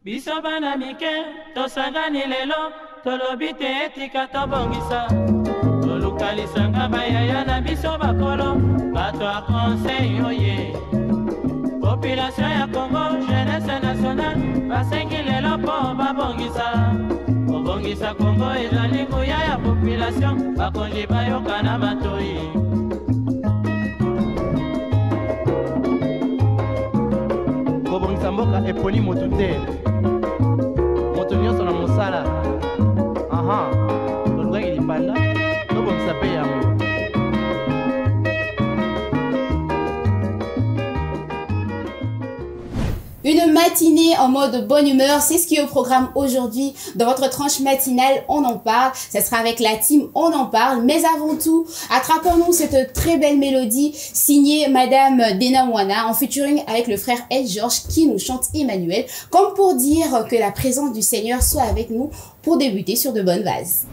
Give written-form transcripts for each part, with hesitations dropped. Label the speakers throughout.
Speaker 1: Biso bana mike, tosangani lelo, tolobi te etika tobongisa. Tolukalisanga bayaya na biso bakolo, bato a conseil oye. Population ya Congo, jeunesse nationale, basengi lelo po babongisa. Obongisa Congo ezali nguya ya population, bakonji bayoka na batoi.
Speaker 2: Kobongisa mboka eponi motu te. Moto nyonso na mosala. Aha, tolukaki lipanda, tobongisa pe yango.
Speaker 3: Une matinée en mode bonne humeur, c'est ce qui est au programme aujourd'hui. Dans votre tranche matinale, on en parle. Ça sera avec la team On en parle. Mais avant tout, attrapons-nous cette très belle mélodie signée Madame Dena Mwana en featuring avec le frère Ed George qui nous chante Emmanuel, comme pour dire que la présence du Seigneur soit avec nous pour débuter sur de bonnes bases.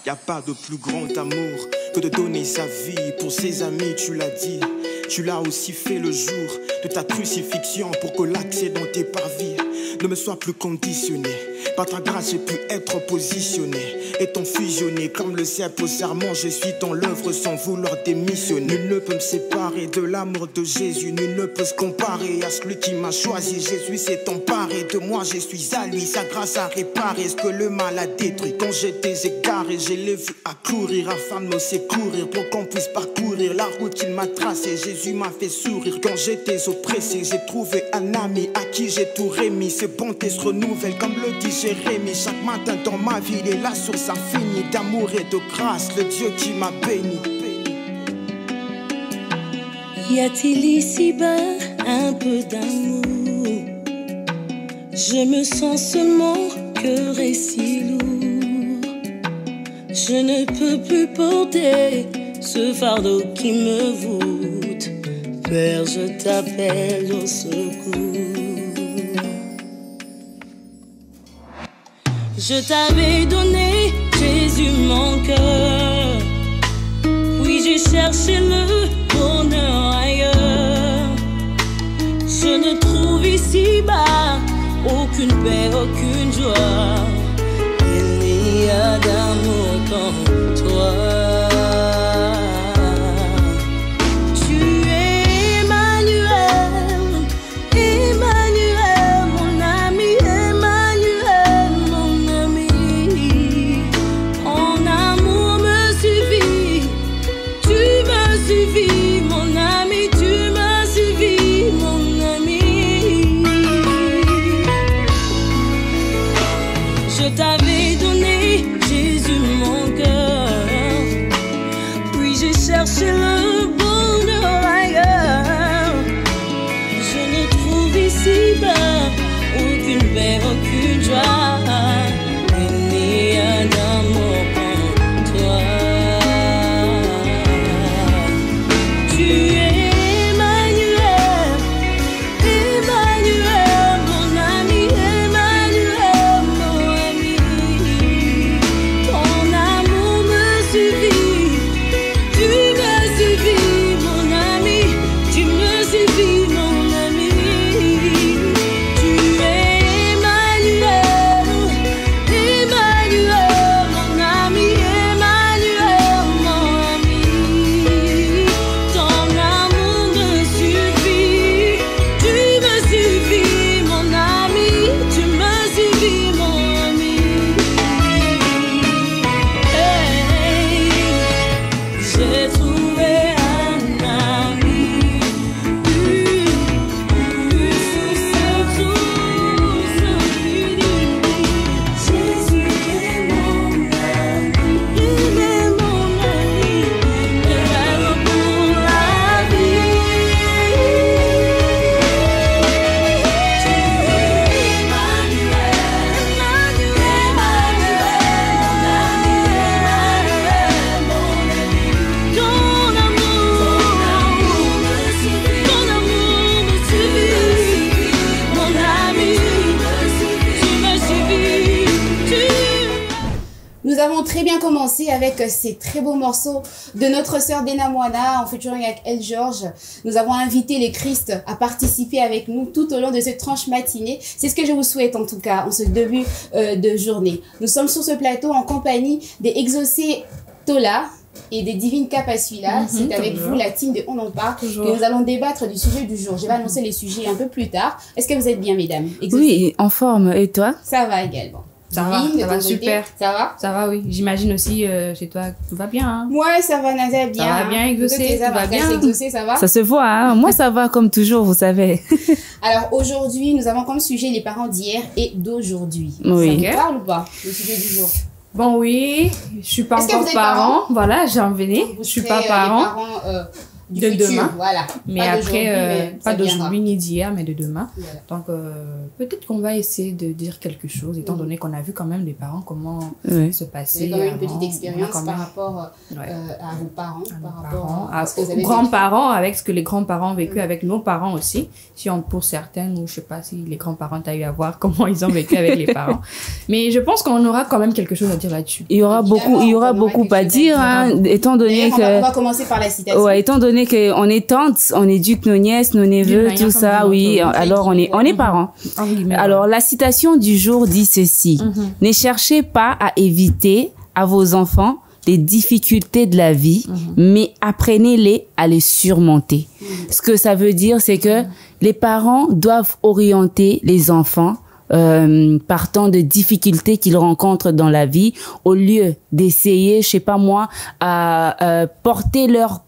Speaker 4: Y a pas de plus grand amour que de donner sa vie pour ses amis, tu l'as dit. Tu l'as aussi fait le jour de ta crucifixion pour que l'accès dans tes parvis ne me soit plus conditionné. Par ta grâce, j'ai pu être positionné, étant fusionné comme le cèpe au serment. Je suis dans l'œuvre sans vouloir démissionner. Nul ne peut me séparer de l'amour de Jésus. Nul ne peut se comparer à celui qui m'a choisi. Jésus s'est emparé de moi, je suis à lui. Sa grâce a réparé ce que le mal a détruit. Quand j'étais égaré, je l'ai vu accourir afin de me secourir pour qu'on puisse parcourir la route qu'il m'a tracée. Jésus m'a fait sourire quand j'étais oppressé. J'ai trouvé un ami à qui j'ai tout remis. Ses bontés se renouvellent comme le dit Jérémie. Chaque matin dans ma vie, il est la source infinie d'amour et de grâce, le Dieu qui m'a béni.
Speaker 5: Y a-t-il ici-bas un peu d'amour? Je me sens seulement cœur et si lourd. Je ne peux plus porter ce fardeau qui me voûte. Père, je t'appelle au secours. Je t'avais donné, Jésus, mon cœur. Puis j'ai cherché le bonheur ailleurs. Je ne trouve ici-bas aucune paix, aucune joie. Il n'y a d'amour comme toi. Je t'avais donné, Jésus, mon cœur.
Speaker 3: très bien commencer avec ces très beaux morceaux de notre sœur Dena Moana en featuring avec El George. Nous avons invité les Christ à participer avec nous tout au long de cette tranche matinée. C'est ce que je vous souhaite en tout cas en ce début de journée. Nous sommes sur ce plateau en compagnie des Exaucés Tola et des Divines Capasuila. C'est avec vous, la team de On en parle, que nous allons débattre du sujet du jour. Je vais annoncer les sujets un peu plus tard. Est-ce que vous êtes bien, mesdames? Exaucées?
Speaker 6: Oui, en forme. Et toi?
Speaker 3: Ça va également.
Speaker 6: Ça va super.
Speaker 3: Ça va?
Speaker 6: Ça va, oui. J'imagine aussi chez toi, tout va bien. Hein?
Speaker 3: Ouais, ça va, Nadia, bien.
Speaker 6: Ça va bien, Exaucé, tout va bien.
Speaker 3: Exaucé, ça va?
Speaker 6: Ça se voit, hein? Moi, ça va comme toujours, vous savez.
Speaker 3: Alors, aujourd'hui, nous avons comme sujet les parents d'hier et d'aujourd'hui.
Speaker 6: Oui.
Speaker 3: Ça vous parle ou pas, le sujet du jour?
Speaker 6: Bon, oui. Je suis pas encore parent. Voilà, j'en venais. Je suis pas parent.
Speaker 3: Les parents, du
Speaker 6: de
Speaker 3: futur,
Speaker 6: demain.
Speaker 3: Voilà.
Speaker 6: Mais
Speaker 3: pas
Speaker 6: après, pas d'aujourd'hui
Speaker 3: viendra.
Speaker 6: ni d'hier, mais de demain.
Speaker 3: Voilà.
Speaker 6: Donc, peut-être qu'on va essayer de dire quelque chose, étant donné qu'on a vu quand même les parents, comment se
Speaker 3: Vous
Speaker 6: passer.
Speaker 3: avez quand même une
Speaker 6: avant.
Speaker 3: petite
Speaker 6: On a
Speaker 3: expérience
Speaker 6: quand
Speaker 3: par
Speaker 6: même-
Speaker 3: rapport
Speaker 6: Ouais.
Speaker 3: à vos parents, par
Speaker 6: nos
Speaker 3: rapport
Speaker 6: parents,
Speaker 3: à ce que vous avez
Speaker 6: aux grands-parents, avec ce que les grands-parents ont vécu, avec nos parents aussi. Si on, pour certaines, ou je sais pas si les grands-parents t'as eu à voir comment ils ont vécu avec les parents. Mais je pense qu'on aura quand même quelque chose à dire là-dessus.
Speaker 3: Il y aura beaucoup
Speaker 6: à dire, hein, étant donné
Speaker 3: D'ailleurs, on va commencer par la citation.
Speaker 6: Ouais, étant donné qu'on est tante, on éduque nos nièces, nos neveux, tout ça, oui. Alors, on est parents. Alors, la citation du jour dit ceci. Ne cherchez pas à éviter à vos enfants les difficultés de la vie, mais apprenez-les à les surmonter. Ce que ça veut dire, c'est que les parents doivent orienter les enfants partant de difficultés qu'ils rencontrent dans la vie, au lieu d'essayer, je sais pas moi, à porter leur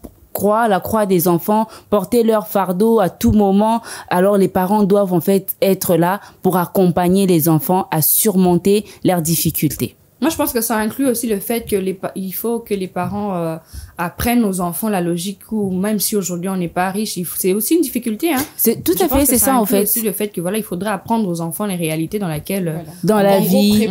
Speaker 6: la croix des enfants, porter leur fardeau à tout moment. Alors les parents doivent en fait être là pour accompagner les enfants à surmonter leurs difficultés.
Speaker 7: Moi, je pense que ça inclut aussi le fait que il faut que les parents apprennent aux enfants la logique, ou même si aujourd'hui on n'est pas riche, c'est aussi une difficulté, hein.
Speaker 6: C'est tout à fait, c'est ça en fait.
Speaker 7: Aussi le fait que voilà, il faudrait apprendre aux enfants les réalités dans laquelle
Speaker 6: dans la vie,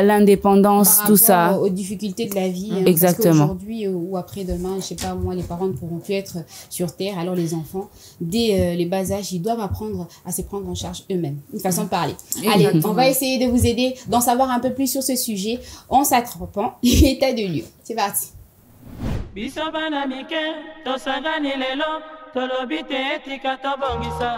Speaker 6: l'indépendance, tout ça,
Speaker 3: aux difficultés de la vie. Hein,
Speaker 6: exactement.
Speaker 3: Parce qu'aujourd'hui ou après-demain, je sais pas moi, les parents ne pourront plus être sur terre. Alors les enfants, dès les bas âges, ils doivent apprendre à se prendre en charge eux-mêmes. Une façon de parler. Allez, on va essayer de vous aider d'en savoir un peu plus sur ce sujet en s'attrapant l'état de lieu. C'est parti.
Speaker 1: biso bana mike tosangani lelo tolobi te etika tobongisa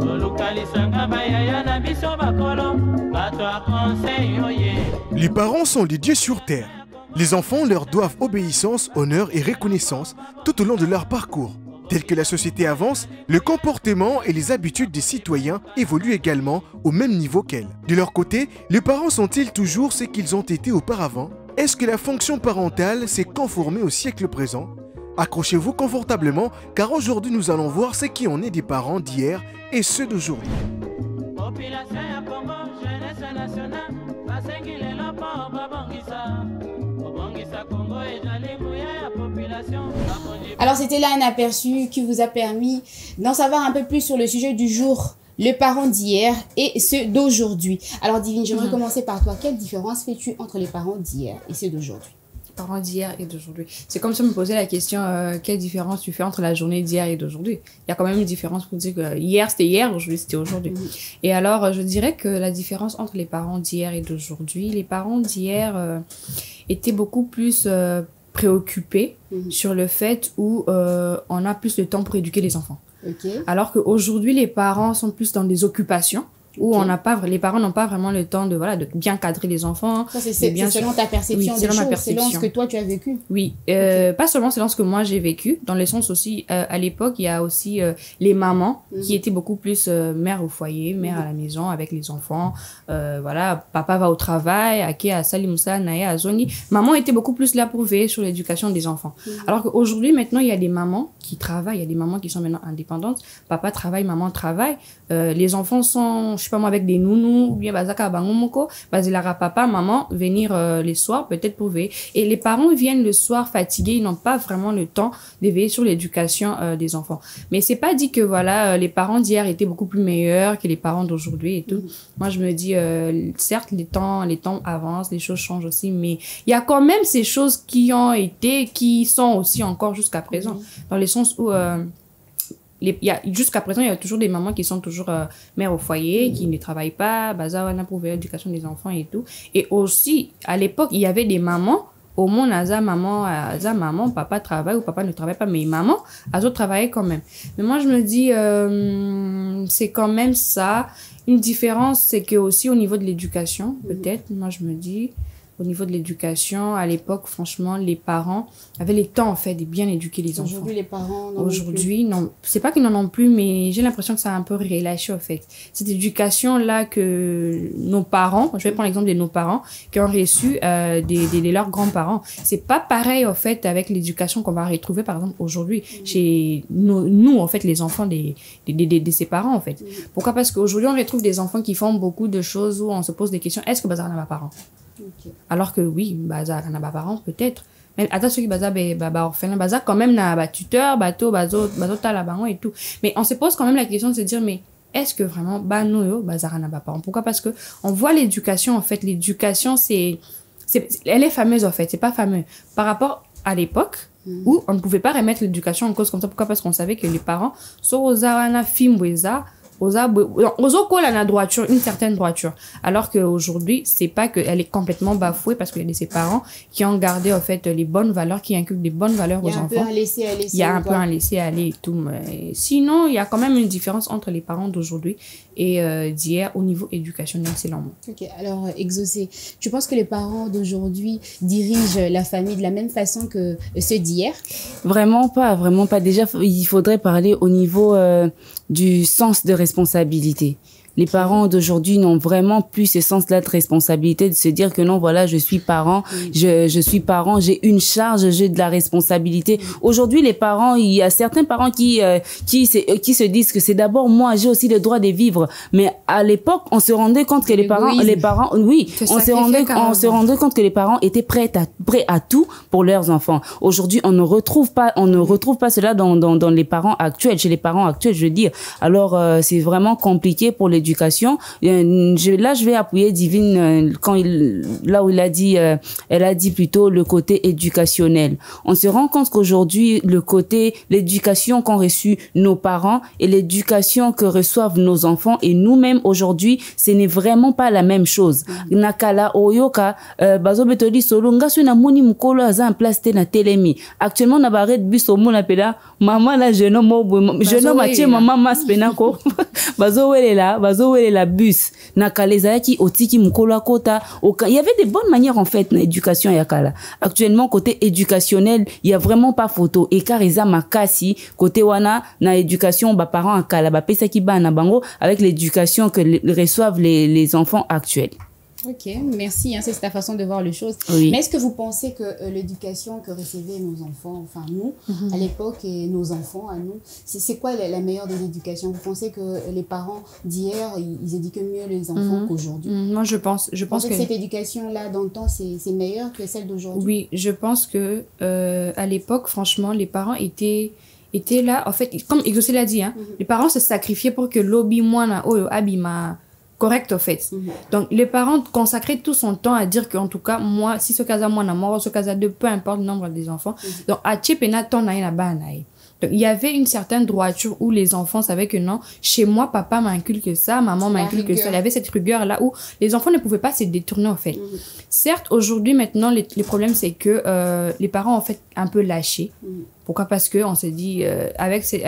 Speaker 1: tolukalisanga bayaya na biso bakolo bato ya conseil oye.
Speaker 8: Les parents sont les dieux sur terre. Les enfants leur doivent obéissance, honneur et reconnaissance tout au long de leur parcours. Tel que la société avance, le comportement et les habitudes des citoyens évoluent également au même niveau qu'elles. De leur côté, les parents sont-ils toujours ce qu'ils ont été auparavant? Est-ce que la fonction parentale s'est conformée au siècle présent? Accrochez-vous confortablement, car aujourd'hui nous allons voir ce qui en est des parents d'hier et ceux d'aujourd'hui.
Speaker 1: Population ya Congo, jeunesse nationale, basengi lelo po babongisa. Babongisa Congo ezali nguya ya population.
Speaker 3: Alors c'était là un aperçu qui vous a permis d'en savoir un peu plus sur le sujet du jour, les parents d'hier et ceux d'aujourd'hui. Alors Divine, j'aimerais commencer par toi. Quelle différence fais-tu entre les parents d'hier et ceux d'aujourd'hui?
Speaker 7: Parents d'hier et d'aujourd'hui. C'est comme si on me posait la question, quelle différence tu fais entre la journée d'hier et d'aujourd'hui? Il y a quand même une différence pour dire que hier c'était hier, aujourd'hui c'était aujourd'hui. Et alors, je dirais que la différence entre les parents d'hier et d'aujourd'hui, les parents d'hier étaient beaucoup plus préoccupés sur le fait où on a plus de temps pour éduquer les enfants. Alors qu'aujourd'hui, les parents sont plus dans des occupations où on n'a pas, les parents n'ont pas vraiment le temps de bien cadrer les enfants.
Speaker 3: Ça, c'est selon ta perception des choses, selon ce que toi tu as vécu.
Speaker 7: Oui, pas seulement selon ce que moi j'ai vécu, dans le sens aussi, à l'époque, il y a aussi les mamans qui étaient beaucoup plus mères au foyer, mères à la maison avec les enfants. Voilà, papa va au travail, Ake à Salimoussa, Naya à Zongi. Maman était beaucoup plus là pour veiller sur l'éducation des enfants. Alors qu'aujourd'hui, maintenant, il y a des mamans qui travaillent, il y a des mamans qui sont maintenant indépendantes. Papa travaille, maman travaille. Les enfants sont, je sais pas moi, avec des nounous, ou bien bazaka bangomoko, bazilara papa, maman, venir les soirs, peut-être pour veiller. Et les parents viennent le soir fatigués, ils n'ont pas vraiment le temps de veiller sur l'éducation des enfants. Mais c'est pas dit que voilà, les parents d'hier étaient beaucoup plus meilleurs que les parents d'aujourd'hui et tout. Moi, je me dis, certes, les temps avancent, les choses changent aussi, mais il y a quand même ces choses qui ont été, qui sont aussi encore jusqu'à présent. Dans le sens où, jusqu'à présent, il y a toujours des mamans qui sont toujours mères au foyer, qui ne travaillent pas, baza pour l'éducation des enfants et tout. Et aussi, à l'époque, il y avait des mamans, au moins, maman, papa travaille ou papa ne travaille pas, mais maman, elles autres travaillaient quand même. Mais moi, je me dis, c'est quand même ça. Une différence, c'est que aussi au niveau de l'éducation, peut-être, moi, je me dis, au niveau de l'éducation, à l'époque, franchement, les parents avaient le temps, en fait, de bien éduquer les enfants.
Speaker 3: Aujourd'hui, les parents
Speaker 7: Aujourd'hui, non. C'est pas qu'ils n'en ont plus, mais j'ai l'impression que ça a un peu relâché, en fait. Cette éducation-là que nos parents, je vais prendre l'exemple de nos parents, qui ont reçu de leurs grands-parents. C'est pas pareil, en fait, avec l'éducation qu'on va retrouver, par exemple, aujourd'hui, chez nous, en fait, les enfants de ses parents, en fait. Pourquoi? Parce qu'aujourd'hui, on retrouve des enfants qui font beaucoup de choses où on se pose des questions. Est-ce que Bazar n'a pas parents? Alors que oui, Bazar n'a pas parents, peut-être. Mais attends, ceux qui Bazar, orphelin, Bazar, quand même, n'a tuteur, bateau, talabango et tout. Mais on se pose quand même la question de se dire, mais est-ce que vraiment, Bazar n'a pas parents? Pourquoi? Parce que on voit l'éducation, en fait. L'éducation, elle est fameuse, en fait. C'est pas fameux. Par rapport à l'époque, où on ne pouvait pas remettre l'éducation en cause comme ça. Pourquoi? Parce qu'on savait que les parents, sont aux arana, fimboueza, droiture, une certaine droiture. Alors qu'aujourd'hui, c'est pas qu'elle est complètement bafouée parce qu'il y a ses parents qui ont gardé, en fait, les bonnes valeurs, qui inculquent des bonnes valeurs aux enfants. Il y a un peu un
Speaker 3: laisser-aller.
Speaker 7: Il y a un peu un laisser-aller et tout. Mais sinon, il y a quand même une différence entre les parents d'aujourd'hui et d'hier au niveau éducationnel, selon moi.
Speaker 3: Ok, alors, Exaucé, tu penses que les parents d'aujourd'hui dirigent la famille de la même façon que ceux d'hier?
Speaker 6: Vraiment pas, vraiment pas. Déjà, il faudrait parler au niveau du sens de responsabilité. Les parents d'aujourd'hui n'ont vraiment plus ce sens-là de responsabilité de se dire que non, voilà, je suis parent, je suis parent, j'ai une charge, j'ai de la responsabilité. Aujourd'hui, les parents, il y a certains parents qui se disent que c'est d'abord moi, j'ai aussi le droit de vivre. Mais à l'époque, on se rendait compte que les parents, oui, on se rendait compte que les parents étaient prêts à tout pour leurs enfants. Aujourd'hui, on ne retrouve pas cela dans les parents actuels, chez les parents actuels, je veux dire. Alors, c'est vraiment compliqué pour l'éducation. Je vais appuyer Divine là où elle a dit plutôt le côté éducationnel. On se rend compte qu'aujourd'hui, l'éducation qu'ont reçu nos parents et l'éducation que reçoivent nos enfants et nous-mêmes aujourd'hui, ce n'est vraiment pas la même chose. Nakala oyoka bazo betoli solo ngasu na moni mukolo aza en place te na telemi. Actuellement na barret bus au mon appela maman la jeune homme atie maman mas penako bazo wele la bus na kaleza ki otiki mukolo akota. Il y avait des bonnes manières en fait na éducation yakala. Actuellement côté éducationnel, il y a vraiment pas photo et eza makasi côté wana na éducation ba parents akala ba pesa ki ba na bango avec l'éducation que reçoivent les enfants actuels.
Speaker 3: Ok, merci, c'est ta façon de voir les choses.
Speaker 6: Oui.
Speaker 3: Mais est-ce que vous pensez que l'éducation que recevaient nos enfants, enfin nous, à l'époque, et nos enfants, à nous, c'est quoi la meilleure des éducations? Vous pensez que les parents d'hier, ils éduquent mieux les enfants qu'aujourd'hui?
Speaker 7: Moi, je pense que
Speaker 3: cette éducation-là, dans le temps, c'est meilleur que celle d'aujourd'hui?
Speaker 7: Oui, je pense que à l'époque, franchement, les parents étaient là, en fait, comme Exaucé l'a dit, les parents se sacrifiaient pour que l'obi moana oyo abima correct, en fait. Donc, les parents consacraient tout son temps à dire qu'en tout cas, moi, si ce cas-là, moi, ce cas-là, peu importe le nombre des enfants. Donc, à Tchépena, ton naï na banaï. Donc, il y avait une certaine droiture où les enfants savaient que non, chez moi, papa m'inculque ça, maman m'inculque ça. Il y avait cette rigueur-là où les enfants ne pouvaient pas se détourner, en fait. Certes, aujourd'hui, maintenant, les problèmes, c'est que les parents ont fait un peu lâché. Pourquoi? Parce que on s'est dit, avec ces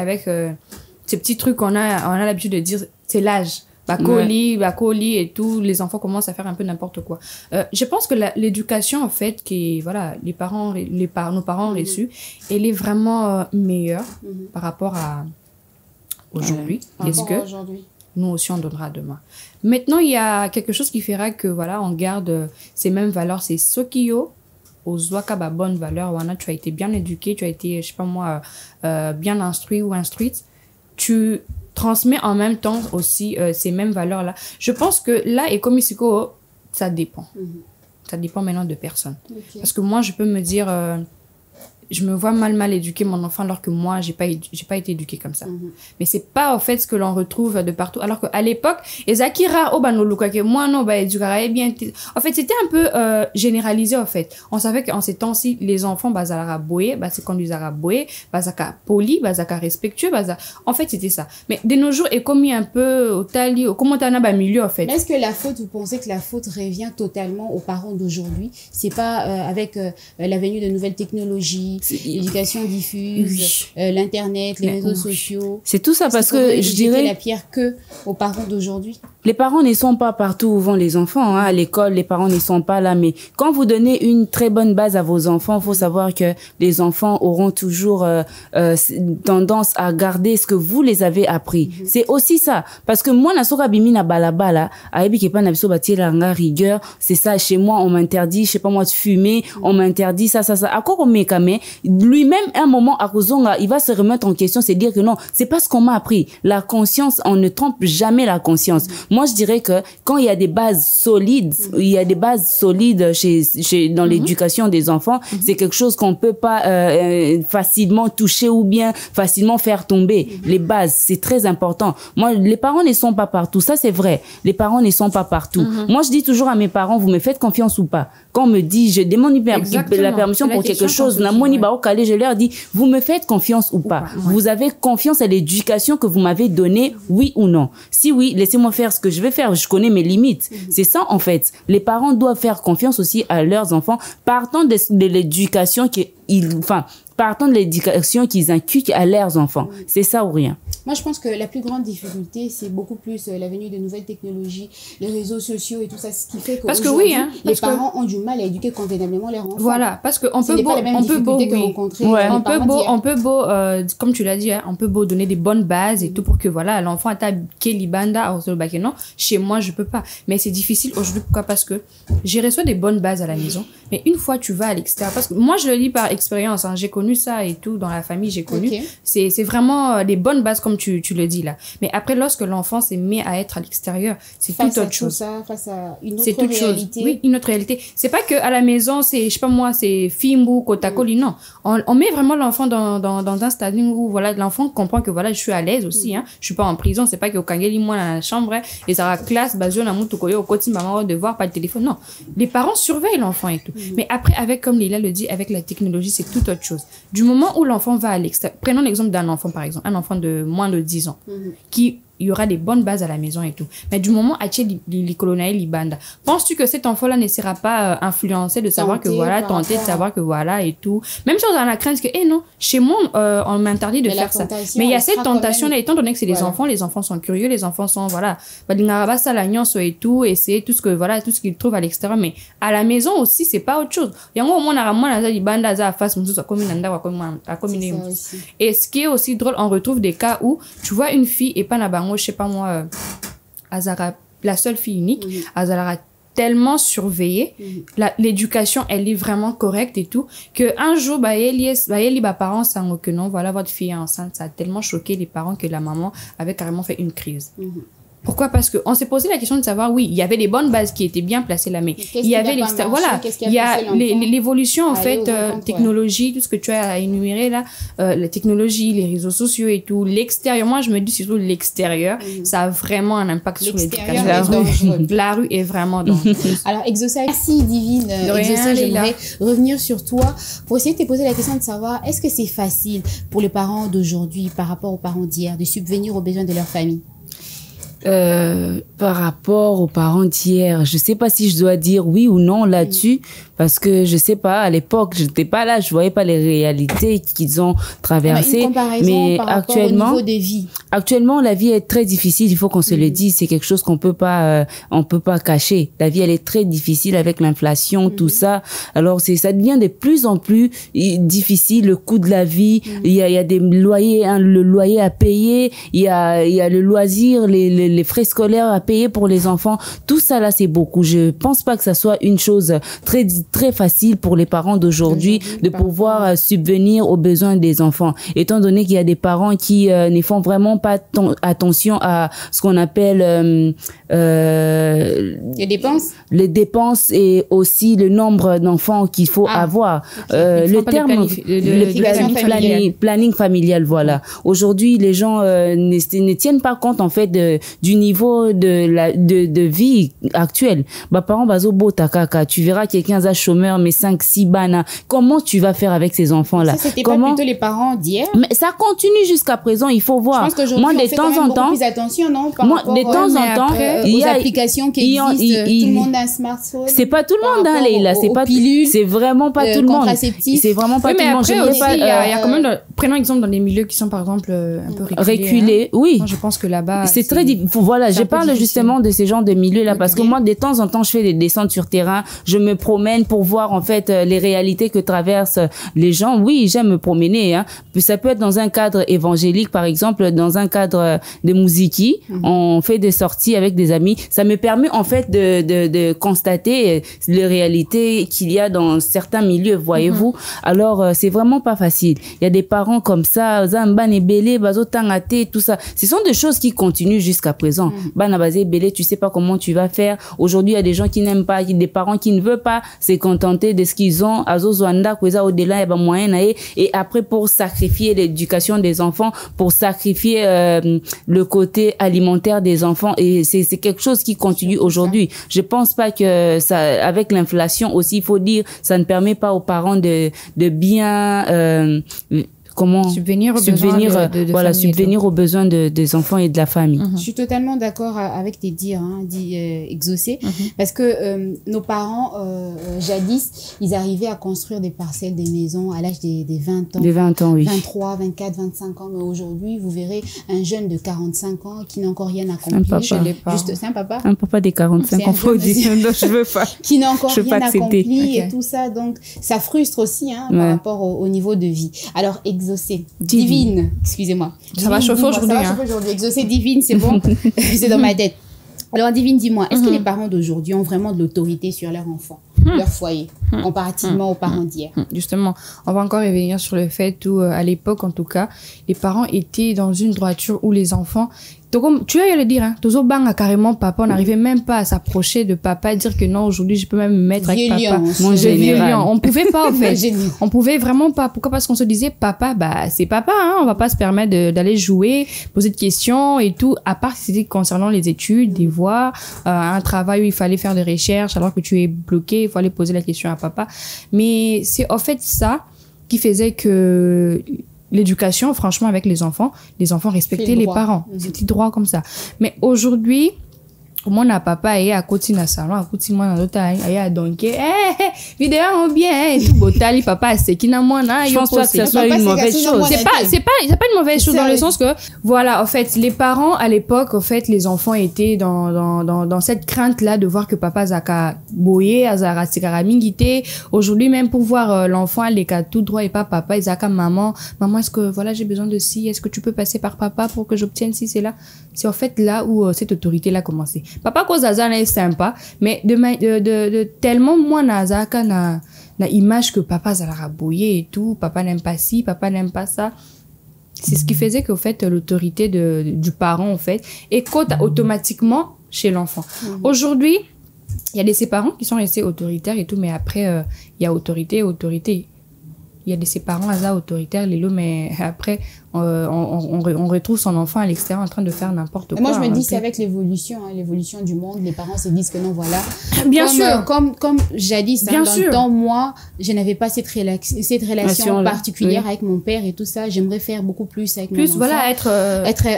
Speaker 7: petits trucs qu'on a l'habitude de dire, c'est l'âge. Bacoli et tout, les enfants commencent à faire un peu n'importe quoi. Je pense que l'éducation, en fait, nos parents ont reçu, elle est vraiment meilleure par rapport à aujourd'hui. Est-ce que nous aussi on donnera demain? Maintenant, il y a quelque chose qui fera que, voilà, on garde ces mêmes valeurs. C'est Sokiyo, aux Zwaka, bonne valeur. Wana, tu as été bien éduqué, tu as été, je sais pas moi, bien instruit ou instruite. Tu transmet en même temps aussi ces mêmes valeurs-là. Je pense que là, et comme ici, ça dépend. Ça dépend maintenant de personne. Parce que moi, je peux me dire, je me vois mal éduquer mon enfant alors que moi, j'ai pas été éduquée comme ça. Mais c'est pas, en fait, ce que l'on retrouve de partout. Alors qu'à l'époque, Ezakira, que moi, non, éduquera bien. En fait, c'était un peu, généralisé, en fait. On savait qu'en ces temps-ci, les enfants, bazalara boé, c'est conduisara boé, bazaka poli, bazaka respectueux, en fait, c'était ça. Mais de nos jours, est commis un peu au tali, au comment t'en as, milieu, en fait.
Speaker 3: Mais est-ce que la faute, vous pensez que la faute revient totalement aux parents d'aujourd'hui? C'est pas, avec, la venue de nouvelles technologies, l'éducation diffuse, l'internet, les réseaux sociaux.
Speaker 6: C'est tout ça, parce que je dirais
Speaker 3: la pierre que aux parents d'aujourd'hui.
Speaker 6: Les parents ne sont pas partout où vont les enfants, hein. À l'école, les parents ne sont pas là, mais quand vous donnez une très bonne base à vos enfants, faut savoir que les enfants auront toujours tendance à garder ce que vous les avez appris. C'est aussi ça, parce que moi nasoka bimi na balabala, aibi ke pa na biso batie la rigueur, c'est ça. Chez moi, on m'interdit, je sais pas moi, de fumer, on m'interdit ça. Akoko mekame, lui-même, un moment, à Kozonga, il va se remettre en question, c'est dire que non, c'est pas ce qu'on m'a appris. La conscience, on ne trompe jamais la conscience. Moi, je dirais que quand il y a des bases solides, dans l'éducation des enfants, c'est quelque chose qu'on peut pas facilement toucher ou bien facilement faire tomber. Les bases, c'est très important. Moi, les parents ne sont pas partout. Ça, c'est vrai. Les parents ne sont pas partout. Moi, je dis toujours à mes parents, vous me faites confiance ou pas? Quand on me dit, je demande la permission pour quelque chose, je leur dis, vous me faites confiance ou pas? Vous avez confiance à l'éducation que vous m'avez donnée, oui ou non? Si oui, laissez-moi faire ce que je vais faire. Je connais mes limites. C'est ça, en fait. Les parents doivent faire confiance aussi à leurs enfants, partant de l'éducation qu'ils inculquent à leurs enfants. C'est ça ou rien.
Speaker 3: Moi, je pense que la plus grande difficulté, c'est beaucoup plus la venue de nouvelles technologies, les réseaux sociaux et tout ça, ce qui fait que les parents ont du mal à éduquer convenablement leurs enfants.
Speaker 7: Voilà, parce que on peut beau, comme tu l'as dit, hein, on peut beau donner des bonnes bases et tout pour que voilà, l'enfant a kelibanda non, chez moi je peux pas. Mais c'est difficile aujourd'hui. Pourquoi? Parce que j'ai reçu des bonnes bases à la maison, mais une fois tu vas à l'extérieur, parce que moi je le dis par expérience, hein, j'ai connu ça et tout dans la famille, j'ai connu. C'est vraiment des bonnes bases comme tu le dis là. Mais après, lorsque l'enfant s'est mis à être à l'extérieur, c'est tout autre chose.
Speaker 3: Face à une autre réalité.
Speaker 7: Oui, une autre réalité. C'est pas que à la maison, c'est, je sais pas moi, c'est Fimbu, Kotakoli, non. On met vraiment l'enfant dans un stade où, voilà, l'enfant comprend que, voilà, je suis à l'aise aussi, hein. Je suis pas en prison, c'est pas que au Kangeli, moi, dans la chambre, et ça va classe, basio, na mutukoyo, au quotidien, maman, devoir, pas de téléphone. Non. Les parents surveillent l'enfant et tout. Mais après, avec, comme Lila le dit, avec la technologie, c'est tout autre chose. Du moment où l'enfant va à l'extérieur, prenons l'exemple d'un enfant, par exemple, un enfant de moins de 10 ans, qui il y aura des bonnes bases à la maison et tout. Mais du moment où penses-tu que cet enfant-là ne sera pas influencé de savoir que voilà, tenté de savoir que voilà et tout. Même chose dans la crainte que, non, chez moi, on m'interdit de faire ça. Mais il y a cette tentation-là, étant donné que c'est les enfants sont curieux, les enfants sont, voilà, et tout, et c'est tout ce que, voilà, tout ce qu'ils trouvent à l'extérieur. Mais à la maison aussi, c'est pas autre chose. Et ce qui est aussi drôle, on retrouve des cas où tu vois une fille et pas je sais pas moi, Azara, la seule fille unique, Azara tellement surveillée, l'éducation elle est vraiment correcte et tout, que un jour les parents savent que non, voilà, votre fille est enceinte. Ça a tellement choqué les parents que la maman avait carrément fait une crise. Pourquoi? Parce que on s'est posé la question de savoir, oui, il y avait des bonnes bases qui étaient bien placées là, mais il y avait l'extérieur. Voilà, il y a l'évolution en fait, technologie, tout ce que tu as énuméré là, la technologie, les réseaux sociaux et tout, l'extérieur. Moi, je me dis surtout l'extérieur, ça a vraiment un impact sur l'éducation. La rue est vraiment dangereuse.
Speaker 3: Alors, Exosa, merci Divine. Exosa, j'aimerais revenir sur toi pour essayer de te poser la question de savoir, est-ce que c'est facile pour les parents d'aujourd'hui par rapport aux parents d'hier de subvenir aux besoins de leur famille?
Speaker 6: Par rapport aux parents d'hier, je sais pas si je dois dire oui ou non là-dessus, parce que je sais pas, à l'époque, j'étais pas là, je voyais pas les réalités qu'ils ont traversées. Mais actuellement,
Speaker 3: au niveau des vies.
Speaker 6: Actuellement, la vie est très difficile, il faut qu'on se le dise, c'est quelque chose qu'on peut pas cacher. La vie, elle est très difficile avec l'inflation, tout ça. Alors, ça devient de plus en plus difficile, le coût de la vie, il y a des loyers, le loyer à payer, il y a le loisir, les frais scolaires à payer pour les enfants. Tout ça là, c'est beaucoup. Je pense pas que ça soit une chose très très facile pour les parents d'aujourd'hui de pouvoir subvenir aux besoins des enfants, étant donné qu'il y a des parents qui ne font vraiment pas attention à ce qu'on appelle les dépenses et aussi le nombre d'enfants qu'il faut avoir. Le terme planning familial, voilà. Aujourd'hui, les gens ne tiennent pas compte en fait du niveau de vie actuelle. Parents bazo botaka, tu verras quelqu'un à chômeur mais 5-6 bana. Comment tu vas faire avec ces enfants là?
Speaker 3: Ça, c'était pas plutôt les parents d'hier?
Speaker 6: Mais ça continue jusqu'à présent, il faut voir.
Speaker 3: Je pense qu'aujourd'hui, on fait quand même beaucoup plus attention, non?
Speaker 6: De temps en temps,
Speaker 3: il y a applications qui existent, tout le monde a un smartphone.
Speaker 6: C'est pas tout le monde, hein, Leïla. C'est vraiment pas tout le monde. C'est vraiment pas tout le monde.
Speaker 7: Il y a quand même, prenons exemple dans des milieux qui sont par exemple un peu
Speaker 6: reculés. Oui.
Speaker 7: Moi, je pense que là-bas.
Speaker 6: C'est très difficile. Voilà, je parle justement de ces genres de milieux-là parce que moi, de temps en temps, je fais des descentes sur terrain. Je me promène pour voir en fait les réalités que traversent les gens. Oui, j'aime me promener. Hein. Ça peut être dans un cadre évangélique, par exemple, dans un cadre de musique. On fait des sorties avec des amis. Ça me permet en fait de constater les réalités qu'il y a dans certains milieux, voyez-vous. Alors, c'est vraiment pas facile. Il y a des parents comme ça, Zamban et Belé, Bazo Tangate, tout ça. Ce sont des choses qui continuent jusqu'à présent. Bana Bazé Belé, tu sais pas comment tu vas faire. Aujourd'hui, il y a des gens qui n'aiment pas, des parents qui ne veulent pas se contenter de ce qu'ils ont. Azo Zwanda, Kweza au-delà, et moyen et après pour sacrifier l'éducation des enfants, pour sacrifier le côté alimentaire des enfants. Et c'est quelque chose qui continue aujourd'hui. Je pense pas que ça, avec l'inflation aussi, il faut dire, ça ne permet pas aux parents de bien subvenir aux besoins des enfants et de la famille.
Speaker 3: Je suis totalement d'accord avec tes dires, exaucés, parce que nos parents, jadis, ils arrivaient à construire des parcelles, des maisons à l'âge des 20 ans.
Speaker 6: Des 20 ans, oui.
Speaker 3: 23, 24, 25 ans. Mais aujourd'hui, vous verrez un jeune de 45 ans qui n'a encore rien accompli.
Speaker 6: C'est un papa? Un papa des 45 ans, faut dire. Non, je veux pas.
Speaker 3: Qui n'a encore rien accompli et tout ça. Donc, ça frustre aussi, par rapport au niveau de vie. Alors, Divine, excusez-moi.
Speaker 7: Ça va chauffer aujourd'hui.
Speaker 3: Exaucé Divine, c'est bon. C'est dans ma tête. Alors, Divine, dis-moi, est-ce que les parents d'aujourd'hui ont vraiment de l'autorité sur leur enfant, leur foyer, comparativement aux parents d'hier?
Speaker 7: Justement, on va encore revenir sur le fait où, à l'époque, en tout cas, les parents étaient dans une droiture où les enfants... Tu vas le dire, hein. Tozo banga carrément papa, on n'arrivait même pas à s'approcher de papa et dire que non, aujourd'hui, je peux même me mettre avec papa.
Speaker 6: Mon général.
Speaker 7: On pouvait pas, en fait. On pouvait vraiment pas. Pourquoi? Parce qu'on se disait, papa, c'est papa, hein. On va pas se permettre d'aller jouer, poser de questions et tout. À part si c'était concernant les études, des voies, un travail où il fallait faire des recherches alors que tu es bloqué, il fallait poser la question à papa. Mais c'est en fait ça qui faisait que l'éducation, franchement, avec les enfants respectaient les parents. C'était droit comme ça. Mais aujourd'hui, moi, na papa, et à côté na salon, à côté moi, na l'autre, et à donc, vidéo, bien, tout botali, papa, c'est qui n'a moi, na,
Speaker 6: je pense pas que ça soit une mauvaise chose.
Speaker 7: C'est pas une mauvaise chose dans le sens que, voilà, en fait, les parents, à l'époque, en fait, les enfants étaient dans cette crainte-là de voir que papa zaka boye, azara sikara mingite. Aujourd'hui, même pour voir l'enfant, les cas tout droit et pas papa, zaka maman, est-ce que, voilà, j'ai besoin de ci, est-ce que tu peux passer par papa pour que j'obtienne ci, c'est là? C'est en fait là où cette autorité-là a commencé. Papa cause Azana est sympa, mais de tellement moi Nazaka na image que papa zala bouillé et tout, papa n'aime pas ci, papa n'aime pas ça. C'est ce qui faisait qu'au fait l'autorité du parent en fait est automatiquement chez l'enfant. Aujourd'hui, il y a ces parents qui sont restés autoritaires et tout, mais après il y a autorité. Il y a ces parents autoritaires, les lots, mais après, on retrouve son enfant à l'extérieur en train de faire n'importe quoi.
Speaker 3: Moi, je me dis, c'est avec l'évolution du monde, les parents se disent que non, voilà.
Speaker 7: Bien sûr.
Speaker 3: Comme jadis, dans le temps, moi, je n'avais pas cette relation particulière avec mon père et tout ça. J'aimerais faire beaucoup plus avec mon enfant.
Speaker 7: Voilà,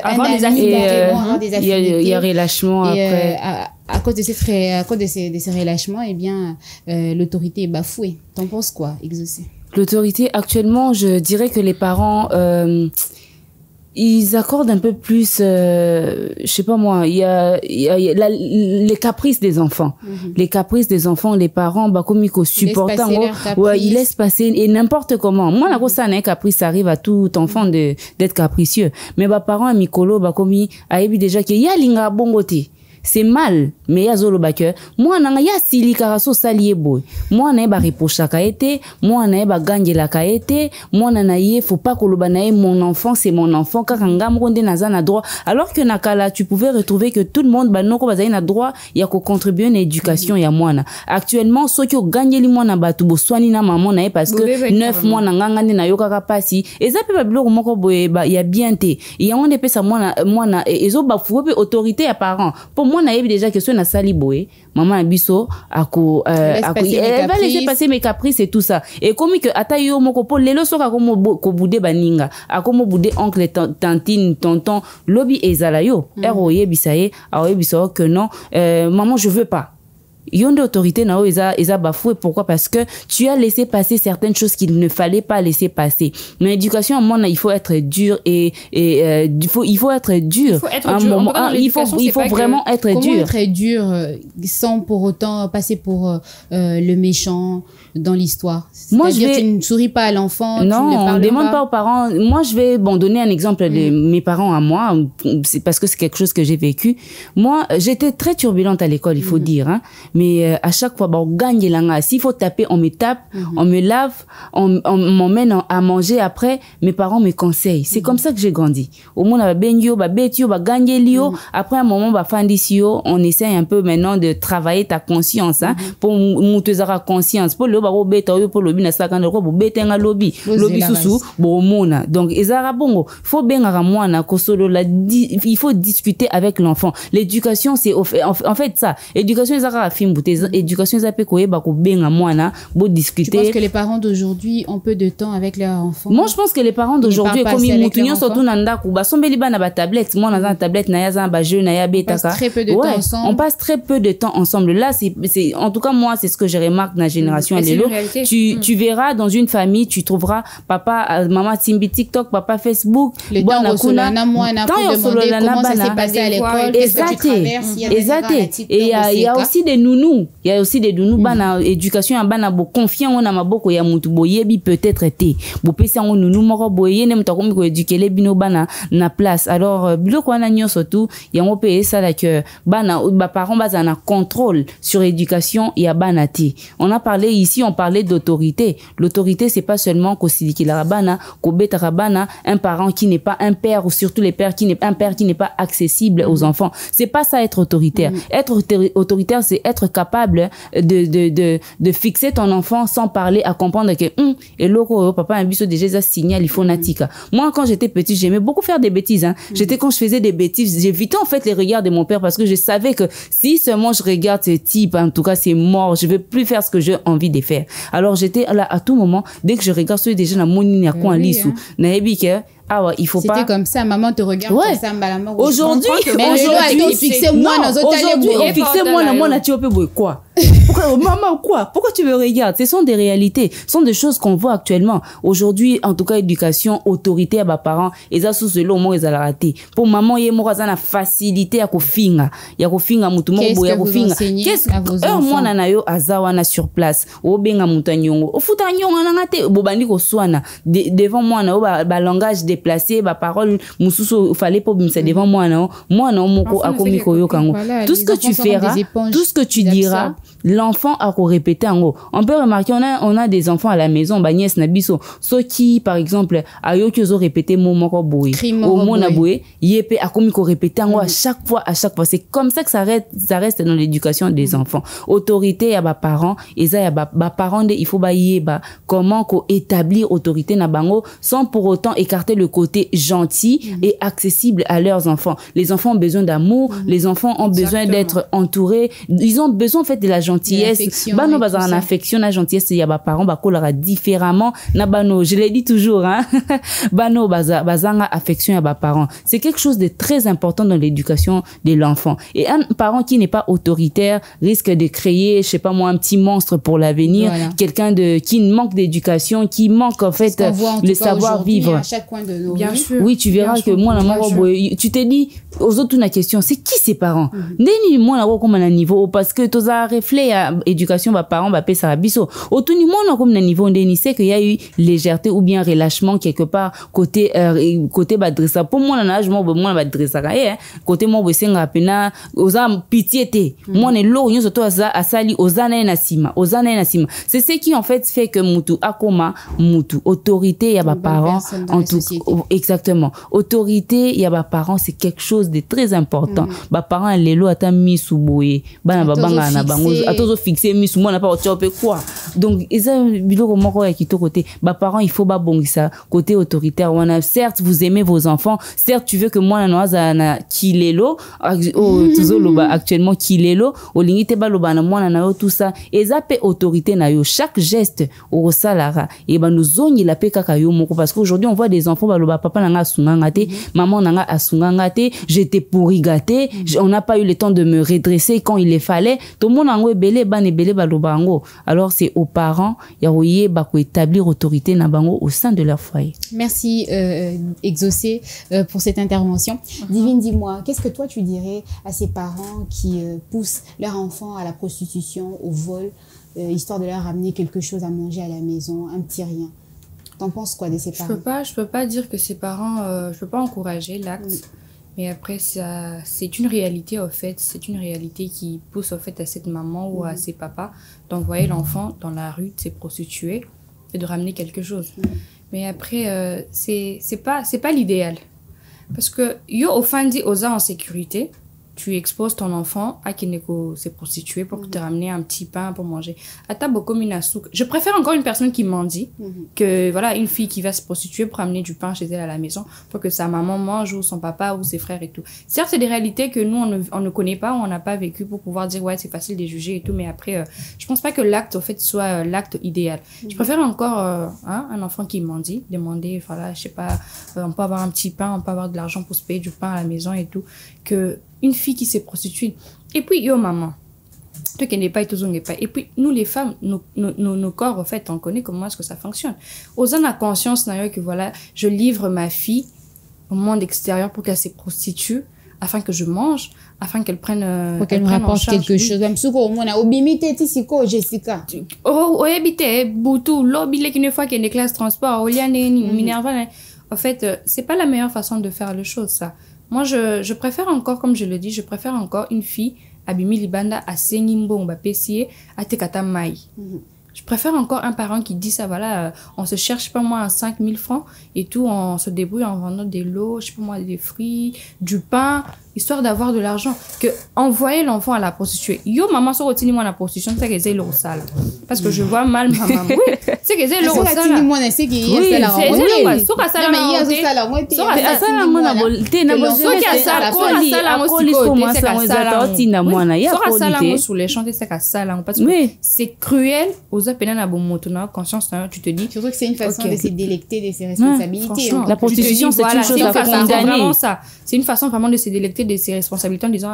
Speaker 3: avoir des affinités.
Speaker 6: Il y a relâchement après.
Speaker 3: À cause de ces relâchements, eh bien, l'autorité est bafouée. T'en penses quoi, Exaucé?
Speaker 6: L'autorité, actuellement, je dirais que les parents, ils accordent un peu plus, je sais pas moi, il y a les caprices des enfants. Les caprices des enfants, les parents, comme ils supportent, ils laissent passer et n'importe comment. Moi, la grosse un caprice, ça arrive à tout enfant d'être capricieux. Mais parents, à Mikolo, comme il a déjà qu'il y a l'inga bongoté. c'est mal mais ya zolo bake moi na ya sili karaso salié boy moi na ba reprocha ka été moi na ba gangela ka été moi na ye faut pas koloba na mon enfant c'est mon enfant kaka ngam konde naza na droit alors que nakala tu pouvais retrouver que tout le monde banoko bazali na droit ya ko contribuer na éducation ya mwana actuellement soki o gangeli mwana batu boswani na maman na parce que 9 mois na nganga na yo kaka pasi eza pe ba biloko moko boye ba ya bien te ya on pesa mwana ezo ba fuwe autorité ya parents pour moi na yebi déjà que na sali boye maman biso ako elle va laisser passer mes caprices et tout ça et comme que ata yo moko po lelo soka ko bude baninga akomo bude oncle tantine tonton lobby ezala yo eroye bisaye aoye biso que non maman je veux pas. Yon d'autorité na eza bafoué pourquoi parce que tu as laissé passer certaines choses qu'il ne fallait pas laisser passer. Mais l'éducation il faut être dur et il faut être dur. Il faut vraiment être dur.
Speaker 3: Comment être dur sans pour autant passer pour le méchant dans l'histoire? C'est-à-dire tu ne souris pas à l'enfant,
Speaker 6: non,
Speaker 3: tu ne parles
Speaker 6: on demande pas aux parents. Moi je vais donner un exemple de mes parents à moi, c'est parce que c'est quelque chose que j'ai vécu. Moi j'étais très turbulente à l'école, il faut dire hein. Mais à chaque fois on gagne l'anga, s'il faut taper on me tape, on me lave, on m'emmène à manger après, mes parents me conseillent. C'est comme ça que j'ai grandi. Au moins ba bengyo ba betio ba gagner lio, après un moment ba fandisio, on essaie un peu maintenant de travailler ta conscience hein pour moutezara conscience pour le ba beta yo pour lobi na sakana ko betenga lobi susu bo mona. Donc ezara bongo, faut benga mwana ko solo la il faut discuter avec l'enfant. L'éducation c'est en fait ça. Éducation ezara éducation zape koyeba ko benga mwana bo discuter.
Speaker 3: Tu penses que les parents d'aujourd'hui ont peu de temps avec leurs enfants?
Speaker 6: Moi je pense que les parents d'aujourd'hui comme ils mutunyo surtout nanda ku ba sombeli bana ba tablette moi na tablette na ya za ba jeu na ya beta ka.
Speaker 3: Très peu de temps ensemble.
Speaker 6: On passe très peu de temps ensemble. Là c'est en tout cas moi c'est ce que je remarque dans la génération lelo. Tu verras dans une famille tu trouveras papa maman Timbi TikTok, papa Facebook,
Speaker 3: bwana kuna quand on demander comment ça s'est passé à l'école,
Speaker 6: exact. Et il y a aussi des nounous, bana éducation bana bo confiant on a maboko ya mutu boyebi peut-être été bo pesa on nounou moko boye ne mutakomi ko éduquer les bino bana na place. Alors biloko wana nyoso tout ya ngo pe ça là que bana ba parents bazana contrôle sur éducation ya bana ti. On a parlé ici, on parlait d'autorité. L'autorité c'est pas seulement ko sidiki la bana ko beta bana un parent qui n'est pas un père ou surtout les pères qui n'est un père qui n'est pas accessible aux enfants. C'est pas ça être autoritaire. Être autoritaire c'est être capable de fixer ton enfant sans parler à comprendre que et loko papa un biso déjà ça signal il faut natika. Moi quand j'étais petit j'aimais beaucoup faire des bêtises hein. Quand je faisais des bêtises j'évitais en fait les regards de mon père parce que je savais que si seulement je regarde ce type en tout cas c'est mort, je veux plus faire ce que j'ai envie de faire. Alors j'étais là à tout moment dès que je regarde celui déjà na moni ko en lisu na ebike ah ouais, il faut pas.
Speaker 3: C'était comme ça, maman te regarde comme ça,
Speaker 6: aujourd'hui,
Speaker 3: on fixait moi dans
Speaker 6: aujourd'hui, on fixait moi là tu peux quoi? Pourquoi maman quoi? Pourquoi tu me regardes? Ce sont des réalités, ce sont des choses qu'on voit actuellement. Aujourd'hui, en tout cas éducation, autorité à bas parents, et ça sous le moment ils a raté. Pour maman yé moi ça na facilité à ko finga. Ya ko finga mutu mo boya ko finga. Qu'est-ce que moi na yo azawa na sur place. O benga mutanyongo. O futa nyongo na ngate bobandi ko swana devant moi na ba langage déplacé ba parole mususu fallait pas bimsa devant moi non moko akomi koyo kango. Tout ce que tu feras, tout ce que tu diras, l'enfant a répété en gros. On peut remarquer on a des enfants à la maison ba nièce na biso so qui par exemple ayoki ozo répéter mot moko boye au mot na boye yepé akomi ko répéter en gros à chaque fois c'est comme ça que ça reste dans l'éducation des enfants. Autorité ya ba parents et ça ya ba parents il faut ba yeba comment ko établir autorité na bango sans pour autant écarter le côté gentil et accessible à leurs enfants. Les enfants ont besoin d'amour, les enfants ont besoin d'être entourés, ils ont besoin en fait de la gentillesse. Bano bazana na affection na gentillesse ya ba parents ba kolara différemment na bano, je l'ai dit toujours hein. Bano bazanga affection ya ba parents. C'est quelque chose de très important dans l'éducation de l'enfant. Et un parent qui n'est pas autoritaire risque de créer, je sais pas moi, un petit monstre pour l'avenir, quelqu'un qui manque d'éducation, qui manque en fait le savoir vivre.
Speaker 3: À chaque coin de nos
Speaker 7: bien sûr.
Speaker 6: Oui, tu verras que moi tu t'es dit aux autres la question, c'est qui ses parents? Ndeni moi na comme un niveau parce que toza reflet ya éducation ba parents ba pesa biso autour du monde comme na niveau ndeni c'est qu'il y a eu légèreté ou bien relâchement quelque part côté ba dressa pour moi na âge moi ba dressa côté moi bosenga pena oza pitié te moi ne lo nyo to asali ozana na sima c'est ce qui en fait fait que mutu akoma mutu autorité ya ba parents en tout exactement autorité ya ba parents c'est quelque chose de très important ba parents lelo ata misu boye bana babanga na bango atozo fixer misu moi na pas ochope quoi donc eza biloko moko ya kitoko te ba parents il faut ba bongisa côté autoritaire wana certes vous aimez vos enfants certes tu veux que moi na na kilelo tuzoloba actuellement kilelo olingi te baloba na mwana na yo tout ça eza pe autorité na yo chaque geste au salara et ba nous zongi la pe kaka yo moko parce qu'aujourd'hui on voit des enfants baloba papa nanga asunganga te maman nanga asunganga te j'étais pourri gâté on n'a pas eu le temps de me redresser quand il le fallait tout le monde ngo ebele ban ebele baloba ngo alors c'est aux parents ya oye ba ko établir autorité na bango au sein de leur foyer.
Speaker 3: Merci Exaucé pour cette intervention. Divine, dis-moi, qu'est-ce que toi tu dirais à ces parents qui poussent leurs enfants à la prostitution, au vol, histoire de leur ramener quelque chose à manger à la maison, un petit rien? T'en penses quoi de ces parents?
Speaker 7: Je peux pas dire que ces parents, je peux pas encourager l'acte. Mais après, c'est une réalité, au fait. C'est une réalité qui pousse, au fait, à cette maman ou à ses papas d'envoyer l'enfant dans la rue, de se prostituer et de ramener quelque chose. Mais après, c'est pas l'idéal. Parce que, yo, au fin dit, aux en sécurité, tu exposes ton enfant à qui s'est prostitué pour te ramener un petit pain pour manger. Je préfère encore une personne qui mendie que voilà une fille qui va se prostituer pour amener du pain chez elle à la maison pour que sa maman mange ou son papa ou ses frères et tout. Certes, c'est des réalités que nous, on ne connaît pas, on n'a pas vécu pour pouvoir dire ouais, c'est facile de juger et tout, mais après, je pense pas que l'acte, au fait, soit l'acte idéal. Je préfère encore un enfant qui mendie, demander, voilà, je sais pas, on peut avoir un petit pain, on peut avoir de l'argent pour se payer du pain à la maison et tout, que une fille qui s'est prostituée. Et puis, yo, maman, toi qui n'es pas et tout, pas. Et puis, nous, les femmes, nos corps, en fait, on connaît comment est-ce que ça fonctionne. Osant la conscience, que voilà, je livre ma fille au monde extérieur pour qu'elle se prostitue, afin que je mange, afin qu'elle prenne,
Speaker 3: pour qu'elle me rapporte quelque chose. Même si on a obimité, tisiko, Jessica.
Speaker 7: Obimité, boutou, l'obile qu'une fois qu'il y a des classes transport, au lieu de Minerva, en fait, c'est pas la meilleure façon de faire les choses, ça. Moi, je préfère encore, comme je le dis, je préfère encore une fille abimi libanda à Sengimbo, on va pessier, à Tekata Mai. Je préfère encore un parent qui dit ça, voilà, on se cherche pas moi à 5 000 francs et tout, on se débrouille en vendant des lots, je sais pas moi, des fruits, du pain, histoire d'avoir de l'argent. Que envoyer l'enfant à la prostituée. Yo, maman, so retini moi la prostitution, c'est que c'est le sale. Parce que je vois mal maman. Oui, c'est que c'est le sale.
Speaker 3: C'est moi, c'est qu'il y a ça.
Speaker 7: Oui, c'est ça. Ça la monté. Ça la monté. Ça la monté. Na bozo que ça koli, akoli comment ça on za tina mwana ya koli. Ça la monté sous les chanter c'est que ça là parce que c'est cruel aux appels na bomoto na conscience tu te dis.
Speaker 3: Surtout que c'est une façon de se délecter de ses responsabilités.
Speaker 6: La prostitution c'est une chose à condamner.
Speaker 7: C'est une façon vraiment de se délecter de ses responsabilités en disant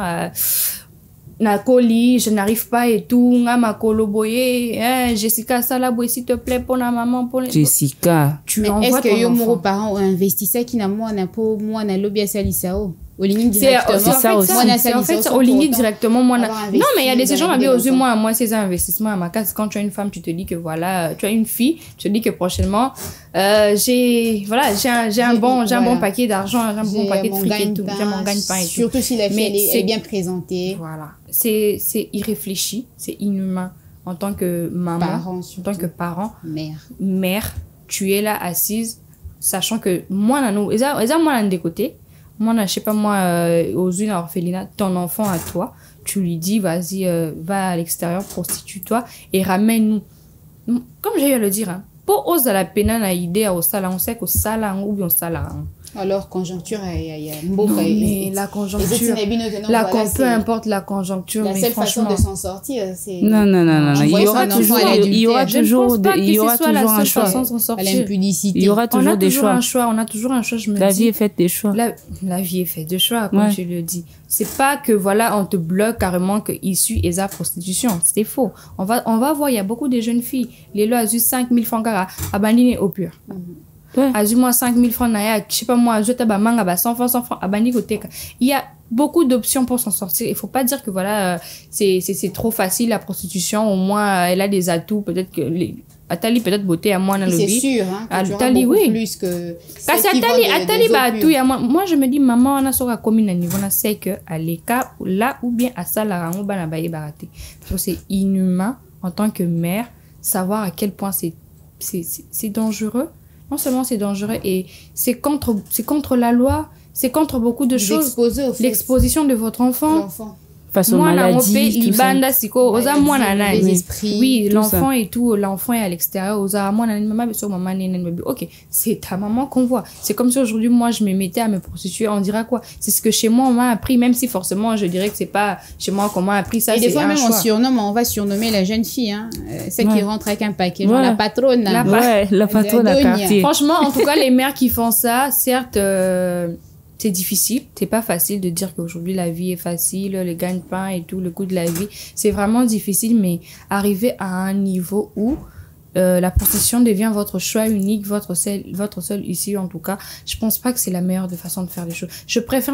Speaker 7: na koli je n'arrive pas et tout nga makolo boye Jessica sala boye s'il te plaît pour la maman pour
Speaker 6: Jessica
Speaker 7: tu envoies ton enfant.
Speaker 3: Est-ce que yo moro parents investissent qui na moi na po moi na lobby salisao au ligne directement
Speaker 7: c'est ça aussi en fait au ligne directement moi non mais il y a des gens qui ont moi ces investissements à ma case quand tu as une femme tu te dis que voilà tu as une fille tu te dis que prochainement j'ai un bon paquet d'argent un bon paquet de fric et tout j'ai mon gagne-pain et tout
Speaker 3: surtout si la fille est bien présentée
Speaker 7: voilà c'est irréfléchi c'est inhumain en tant que maman en tant que parent mère tu es là assise sachant que moi moi des côtés moi je sais pas moi aux une orphelinat ton enfant à toi tu lui dis vas-y va à l'extérieur prostitue-toi et ramène-nous comme j'ai eu à le dire pour oser la peine na idée au salon on sait qu'au salon ou bien au salon
Speaker 3: alors conjoncture il y a
Speaker 7: mais la conjoncture peu importe la conjoncture
Speaker 3: la seule façon de s'en sortir c'est
Speaker 6: non il y aura toujours un choix
Speaker 3: à l'impudicité
Speaker 6: il y aura toujours des choix
Speaker 7: on a toujours un choix je me dis
Speaker 6: la vie est faite des choix
Speaker 7: la vie est faite de choix comme je le dis c'est pas que voilà on te bloque carrément que issu est la prostitution c'est faux on va voir il y a beaucoup de jeunes filles les lois juste 5 000 francs à bandiner au pur Azuma 5 000 francs naya je sais pas moi je te ba manga ba 100 francs à bani koteka il y a beaucoup d'options pour s'en sortir. Il faut pas dire que voilà, c'est trop facile la prostitution. Au moins, elle a des atouts. Peut-être que Atali peut-être beauté à moi dans le
Speaker 3: c'est sûr, hein,
Speaker 7: Atali, oui.
Speaker 3: Plus que
Speaker 7: parce que Atali bah tout y a moi je me dis maman on a sur la commune à niveau on sait que à l'écart là ou bien à ça la rango bana baye baraté parce que c'est inhumain en tant que mère savoir à quel point c'est dangereux. Non seulement c'est dangereux et c'est contre la loi, c'est contre beaucoup de choses. L'exposition de votre enfant.
Speaker 6: Face aux maladies, tout ça.
Speaker 7: Oui, l'enfant et tout, l'enfant est à l'extérieur. Ok, c'est ta maman qu'on voit. C'est comme si aujourd'hui, moi, je me mettais à me prostituer. On dira quoi? C'est ce que chez moi, on m'a appris, même si forcément, je dirais que c'est pas chez moi qu'on m'a appris ça.
Speaker 3: Et des fois, même on va surnommer la jeune fille, hein, celle qui rentre avec un paquet, genre la patronne.
Speaker 6: La patronne à quartier.
Speaker 7: Franchement, en tout cas, les mères qui font ça, certes, c'est difficile, c'est pas facile de dire qu'aujourd'hui la vie est facile, le gagne-pain et tout, le coût de la vie, c'est vraiment difficile, mais arriver à un niveau où la prostitution devient votre choix unique, votre seul issue en tout cas, je pense pas que c'est la meilleure façon de faire les choses. Je préfère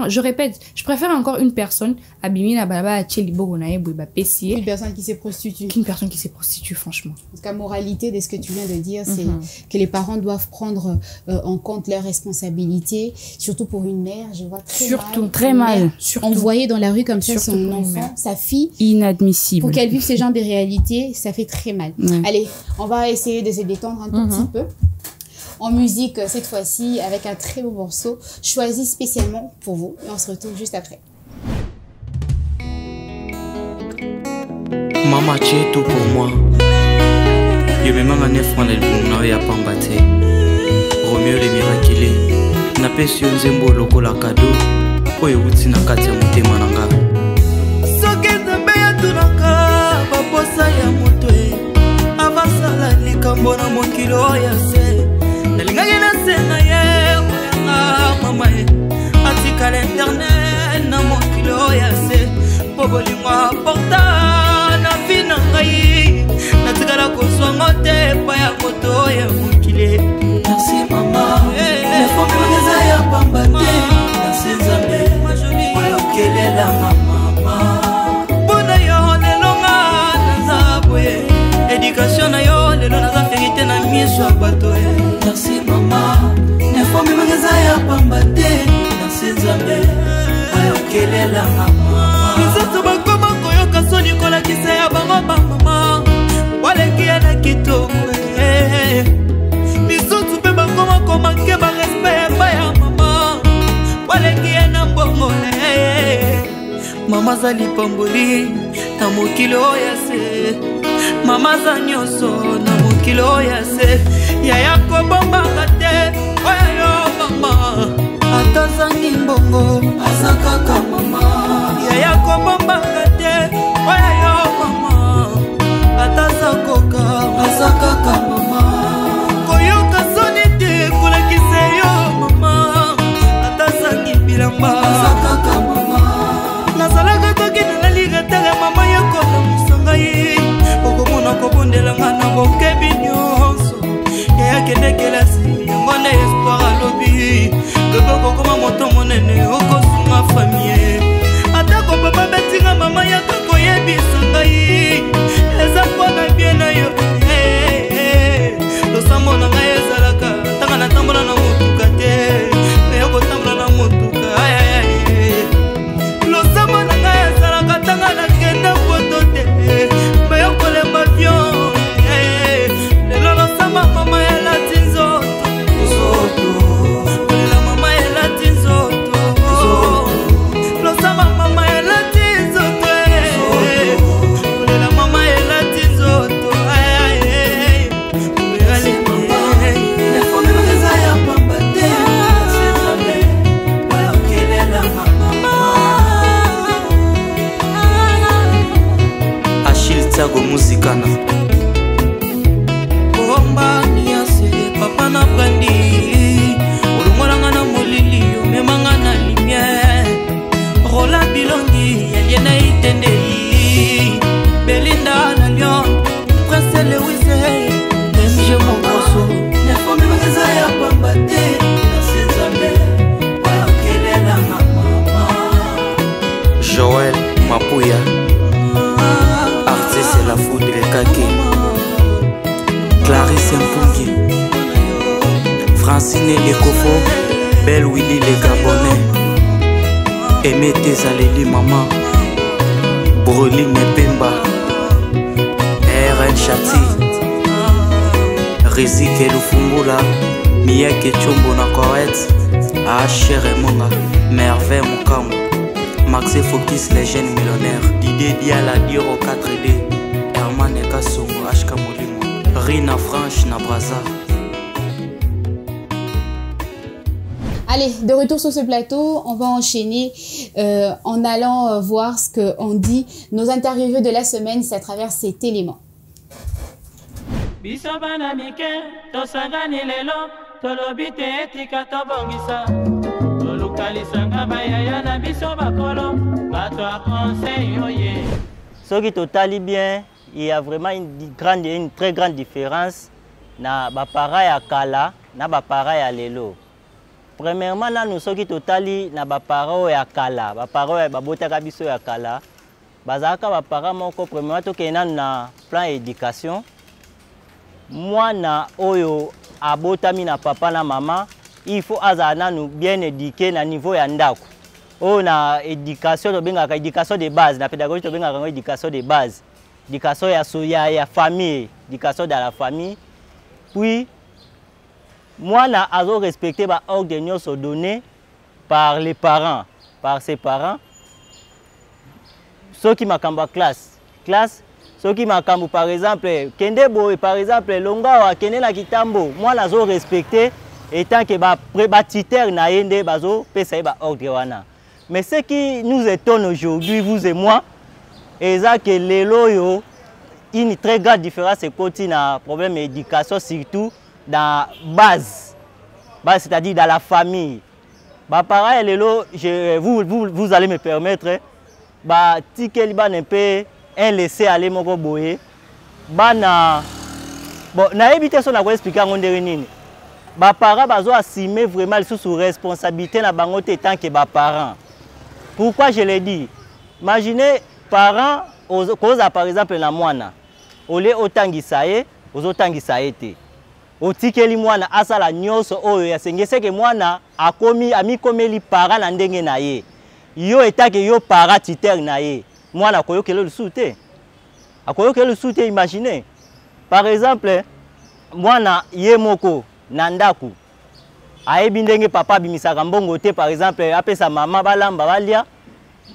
Speaker 7: encore une personne abîmée la balaba à Tchelibo
Speaker 3: une personne qui s'est prostituée.
Speaker 7: Qu'une personne qui s'est prostituée, franchement.
Speaker 3: Parce que la moralité de ce que tu viens de dire, c'est que les parents doivent prendre en compte leurs responsabilités, surtout pour une mère, je vois très mal. Envoyer dans la rue comme ça son enfant, sa fille.
Speaker 6: Inadmissible.
Speaker 3: Pour qu'elle vive ce genre de réalité, ça fait très mal. Allez, on va essayer de se détendre un tout petit peu. En musique, cette fois-ci, avec un très beau morceau choisi spécialement pour vous. Et on se retrouve juste après.
Speaker 9: Maman, tu es tout pour moi. Je vais même aller prendre le bout de Pambate. Roméo les miraculés. Na pesi nzembo lokola cadeau. Oyo uti na kati ya motema nanga. Soki nzambe ya tunaka baposa ya moto. Avasala likambo na mokili oyo se. Nalingaki na senga ye oyanga mama ye. Atikala internet na mokili oyo se. Po bolingo aporta na vi na ngai. Natikala kozwa ngote pa ya moto ya mokili. Merci mama. Lefomi mageza ya pamba te. Merci nzambe. Oyo kelela mama. Bona yo nelonga nazabwe. Éducation na yo lelo naza vérité na miso ya bato. Merci mama. Lefomi mageza ya pamba te. Merci nzambe. Oyo kelela mama. Misoto bakoma koyoka soni kolakisa ya bango bamama. Walekia na kitoko. Misoto pe bakoma komanke ba respect ya mama. Walekia na mbongole. Mama zali pamboli na mokili oyo se. Mama za nyonso na mokili oyo se. Yaya kobombaka te oyo mama. Atazangi mbongo aza kaka mama. Yaya kobombaka te oyo mama. Ataza koka aza kaka mama. Koyoka soni te kolakisa yo mama. Atazangi bilamba aza kaka mama. Nazalaka toki nalaliga tala mama yako na musanga ye. Okomona kobondela ngana bokebi nyonso. Yaya kende kelasi yango nde espoir alobi. Loboko koma moto monene okosunga famille. Atako papa betinga mama yaka koyebisa ngai. Eza mpona bien na yo. Losambo na ngai ezalaka tanga natambola na motuka te. Meyo kotambola na motuka losambo na ngai ezalaka tanga nakenda poto te. Meyo kolemba avion. Lelo losamba mama elati nzoto. Kolela mama elati nzoto. Losamba mama elati nzoto. Kolela mama elati nzoto. Achille Tiago Muzikana Bomba niase papa na brandi. Olumolanga na molili omemanga na lumière. Rola bilongi yaliena itendei. Belinda na Lyon Prince Lewis MG Mongoso. Nefomi mageza ya pamba te. Merci nzambe oyo kelela mama. Kake, Clarisse Mpungi, Francine Lekofo, Belle Willy les Gabonais, Aimé Tezaleli Maman, Broline Pemba, RN Chati, Rizike Lufungula, Miyake Chombo na Corette, H.R. Monga, Merveille Mukambo, Maxé Focus les jeunes millionnaires, Didier Diala Diro 4D, Herman Ekasongo, HK Molimo, Rina Franche na Braza.
Speaker 3: Allez, de retour sur ce plateau, on va enchaîner en allant voir ce qu'on dit. Nos interviewés de la semaine, c'est à travers cet élément.
Speaker 10: Ce qui totalement bien, il y a vraiment une très grande différence na bapara ya kala na bapara ya lelo. Premièrement, nous sommes totali na bapara ya kala, bapara ya babotaka biso ya kala. Bazaka bapara moko premièrement to kena na plan éducation. Moi na oyo abotami na papa na maman, il faut azana nous bien éduquer na niveau ya ndako. Oh na éducation to benga éducation de base, na pédagogie to benga éducation de base. Éducation ya famille, éducation dans la famille. Puis moi na azo respecter ba ordre de nyos donné par les parents, par ses parents. Ceux qui makamba classe, ceux qui makamba par exemple kende boy par exemple longa wa kende na kitambo, moi na azo respecter étant que ba titer na yende bazo pesa ba ordre wana. Mais ce qui nous étonne aujourd'hui, vous et moi, c'est que les loyaux, une très grande différence c'est qu'il y a un problème d'éducation, surtout dans la base, c'est-à-dire dans la famille. Bah, pareil, les lots, vous allez me permettre, bah, si quelqu'un n'est pas un laisser aller mon boye, bah, bon, na évité ça, on va expliquer à mon dernier. Bah, parents, bah, ont assumé vraiment sous responsabilité na bangote tant que bah, parents. Pourquoi je l'ai dit? Imaginez, parents, cause par exemple na mwana, ole otangisaye, ozotangisaye te. Otikeli mwana asala nyoso oyo ya sengese ke mwana amikomeli para na ndenge na ye. Yo etake yo para titer na ye. Mwana koyokele le soute. Akoyokele le soute, imaginez. Par exemple, mwana ye moko na ndaku. Ayebi ndenge papa bimisaka mbongo te par exemple apesa mama balamba balia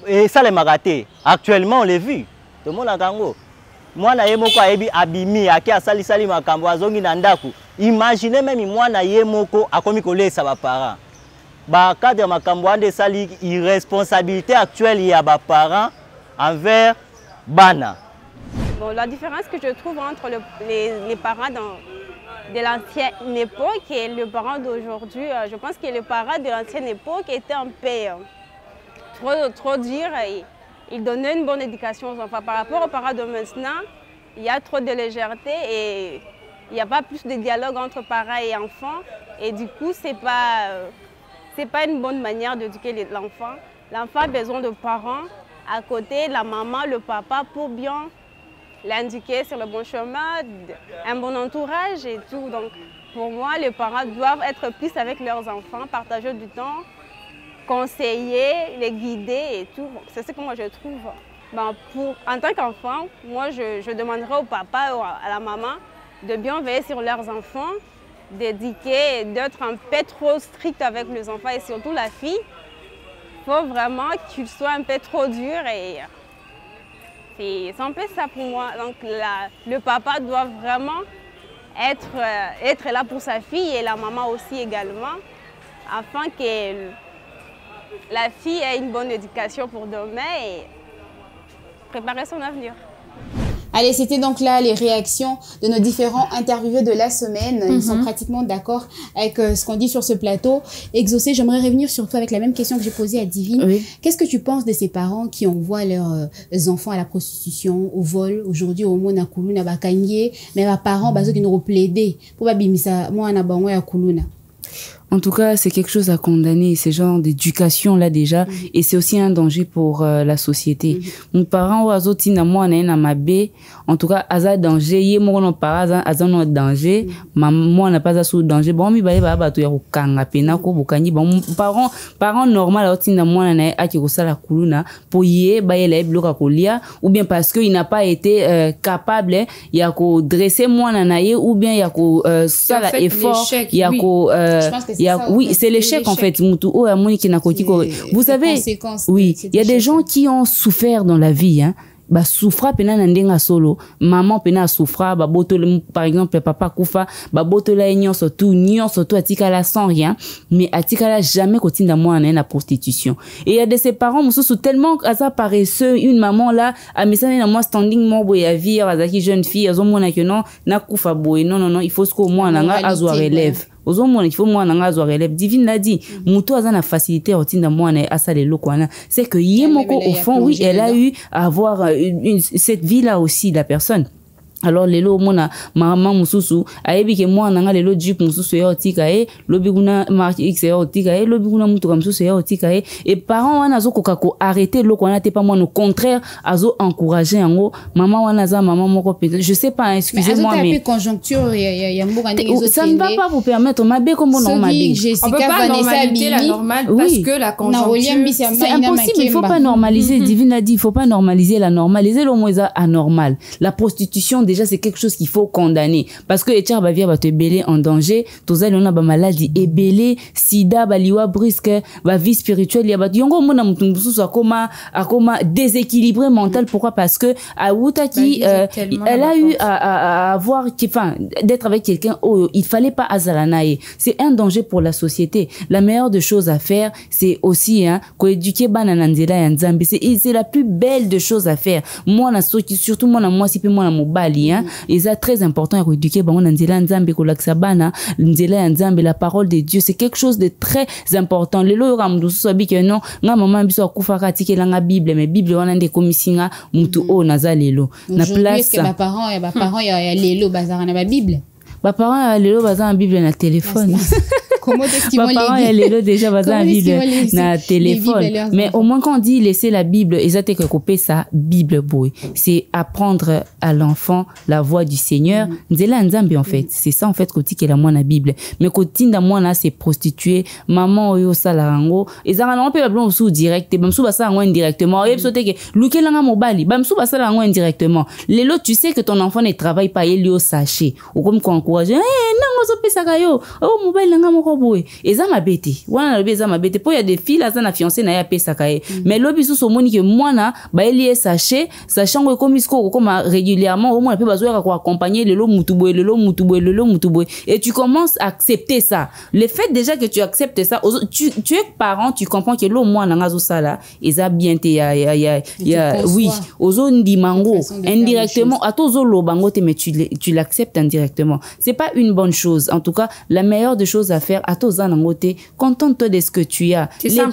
Speaker 10: et ça les magate. Actuellement on l'a vu. Tout le monde a kango. Mwana ye moko ayebi abimi ake asali makambo azongi na ndaku. Imaginez même mwana ye moko akomi kolesa ba parents. Ba cadre makambo ande sali irresponsabilité actuelle ya ba parents envers bana.
Speaker 11: Bon, la différence que je trouve entre les parents de l'ancienne époque et le parent d'aujourd'hui, je pense que le parent de l'ancienne époque était un père trop dur et il donnait une bonne éducation aux enfants. Par rapport aux parents de maintenant, il y a trop de légèreté et il n'y a pas plus de dialogue entre parents et enfants. Et du coup, ce n'est pas une bonne manière d'éduquer l'enfant. L'enfant a besoin de parents à côté, la maman, le papa, pour bien l'indiquer sur le bon chemin, un bon entourage et tout. Donc, pour moi, les parents doivent être plus avec leurs enfants, partager du temps, conseiller, les guider et tout. C'est ce que moi je trouve. Ben, en tant qu'enfant, moi je demanderais au papa ou à la maman de bien veiller sur leurs enfants, d'éduquer, d'être un peu trop strict avec les enfants et surtout la fille. Il faut vraiment qu'il soit un peu trop dur et c'est un peu ça pour moi. Donc le papa doit vraiment être là pour sa fille et la maman aussi également, afin que la fille ait une bonne éducation pour demain et préparer son avenir.
Speaker 3: Allez, c'était donc là les réactions de nos différents interviewés de la semaine. Ils sont pratiquement d'accord avec ce qu'on dit sur ce plateau. Exaucé, j'aimerais revenir surtout avec la même question que j'ai posée à Divine. Oui. Qu'est-ce que tu penses de ces parents qui envoient leurs enfants à la prostitution, au vol, aujourd'hui au monde à Kuluna, mais les parents, qui nous plaident pour babimisa moi na bango ya Kuluna?
Speaker 6: En tout cas, c'est quelque chose à condamner, ce genre d'éducation là déjà, et c'est aussi un danger pour la société. Mon parent ou azoti na moi na mabe, en tout cas aza danger, yé mo non para aza no danger, moi n'a pas sous danger. Bon mi ba to ya ko kanga pena ko bokani bon parent normal azoti na moi na aki ko sala kuluna pour yé ba yela bloka kolia ou bien parce que il n'a pas été capable ya ko dresser moi na yé ou bien ya ko sala effort ya ko oui, c'est l'échec en fait. Vous savez, oui, il y a des gens qui ont souffert dans la vie, hein. Bah souffra pena nandenga solo, maman pena souffra, bah botole par exemple papa kufa, bah botole nyon surtout atikala sans rien, mais atikala jamais continue moi na prostitution. Et il y a de ses parents mususu tellement asa paresseux, une maman là a misana na moi standing mo boya vie azaki jeune fille azomona que non na kufa boy non il faut ce qu'au moins nanga azwa relève. Il faut moi n'engager relève divine l'a dit muto azana facilité otinda moi na asale lokwana c'est que yemoko au fond oui elle a eu à avoir cette vie là aussi la personne. Alors lelo mona maman mususu ayebi ke moi nanga lelo jupe mususu ya otika lobi kuna marque x ya otika lobi kuna mutu comme mususu ya otika et parents wana zo kokako arrêter loko na te pas moi au contraire azo encourager yango maman wana za maman moko peut je sais pas excusez-moi mais
Speaker 3: conjoncture ya mboka ndenge
Speaker 6: ça ne va pas vous permettre mabe comme normal
Speaker 7: on peut pas normaliser la normale parce que la conjoncture
Speaker 6: c'est impossible il faut pas normaliser divine a dit il faut pas normaliser la normaliser le moins anormal la prostitution déjà c'est quelque chose qu'il faut condamner parce que etia ba via ba te belé en danger tozali on a ba maladie ebelé sida baliwa brusque ba vie spirituelle ya ba yongo mona mutumbusu akoma déséquilibré mental pourquoi parce que Awutaki elle a eu à avoir enfin d'être avec quelqu'un oh il fallait pas azalanae c'est un danger pour la société la meilleure des choses à faire c'est aussi hein ko éduquer banana nzela ya nzambe c'est la plus belle de choses à faire moi na surtout moi si pe moi na mobali hein et ça très important à éduquer bango na nzela nzambe ko laksa bana nzela ya nzambe la parole de Dieu c'est quelque chose de très important lelo yo ramdu so bi que non nga maman biso akufaka tikela nga bible mais bible wana nde komisinga mutu o naza lelo na place
Speaker 3: que parents ya lelo bazara na ba bible
Speaker 6: ba parents ya lelo bazara na bible na téléphone
Speaker 3: Comment est-ce qu'ils vont
Speaker 6: lire déjà bazar Bible na téléphone mais au moins quand on dit laisser la Bible exactement que couper ça Bible boy c'est apprendre à l'enfant la voix du Seigneur nzela nzambe en fait c'est ça en fait côté que la moi na Bible mais côté nda moi na c'est prostituée maman oyo sala rango ezanga non peut blon sous direct bamsu basa ngo indirectement et sote que lukela nga mobali bamsu basa ngo indirectement lelo tu sais que ton enfant ne travaille pas il lui sachet ou comme quoi encourager nango so pesa kayo oh mobile nga moko boy eza mabete wana lobi eza mabete po ya des filles là ça na fiancé na ya pesa kaye mais lobi sous so moni que mwana ba elie sachet ngo comme isko comme régulièrement au moins peut bazoya ko accompagner lelo mutuboy et tu commences à accepter ça le fait déjà que tu acceptes ça tu es parent tu comprends que lo mwana ngazo sala eza bien te ya oui ozo ndimango indirectement atozo lo bango te mais tu l'acceptes indirectement c'est pas une bonne chose en tout cas la meilleure des choses à faire à tous en côté contente-toi de ce que tu as c'est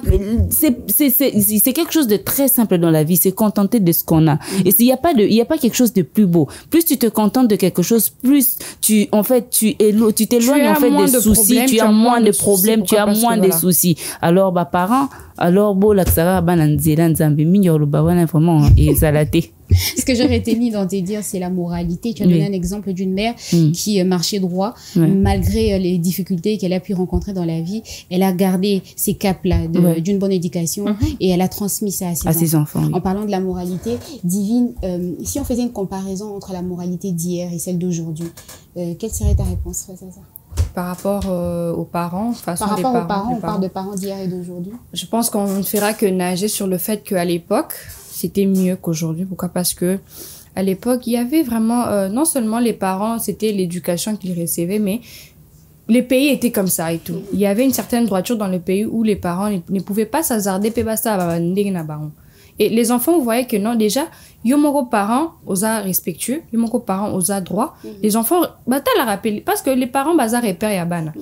Speaker 6: quelque chose de très simple dans la vie c'est contenter de ce qu'on a et s'il y a pas quelque chose de plus beau plus tu te contentes de quelque chose plus tu t'éloignes en fait des soucis tu as moins de problèmes tu as moins de soucis alors bah parents alors beau la xara bananzela nzambe minyolo ba wana vraiment et salaté.
Speaker 3: Ce que j'aurais tenu dans te dire, c'est la moralité. Tu as donné un exemple d'une mère qui marchait droit, malgré les difficultés qu'elle a pu rencontrer dans la vie. Elle a gardé ces caps-là d'une bonne éducation et elle a transmis ça à ses enfants. En parlant de la moralité divine, si on faisait une comparaison entre la moralité d'hier et celle d'aujourd'hui, quelle serait ta réponse face à ça?
Speaker 7: Par rapport aux parents,
Speaker 3: on parle de parents d'hier et d'aujourd'hui.
Speaker 7: Je pense qu'on ne fera que nager sur le fait qu'à l'époque, c'était mieux qu'aujourd'hui. Pourquoi? Parce que à l'époque, il y avait vraiment non seulement les parents, c'était l'éducation qu'ils recevaient, mais les pays étaient comme ça et tout. Il y avait une certaine droiture dans le pays où les parents ne pouvaient pas s'hasarder. Et les enfants, vous voyez que non, déjà, yomoko parents osa respectueux, yomoko parents osa droit. Les enfants, bah t'as la rappelé parce que les parents baza repère yabana.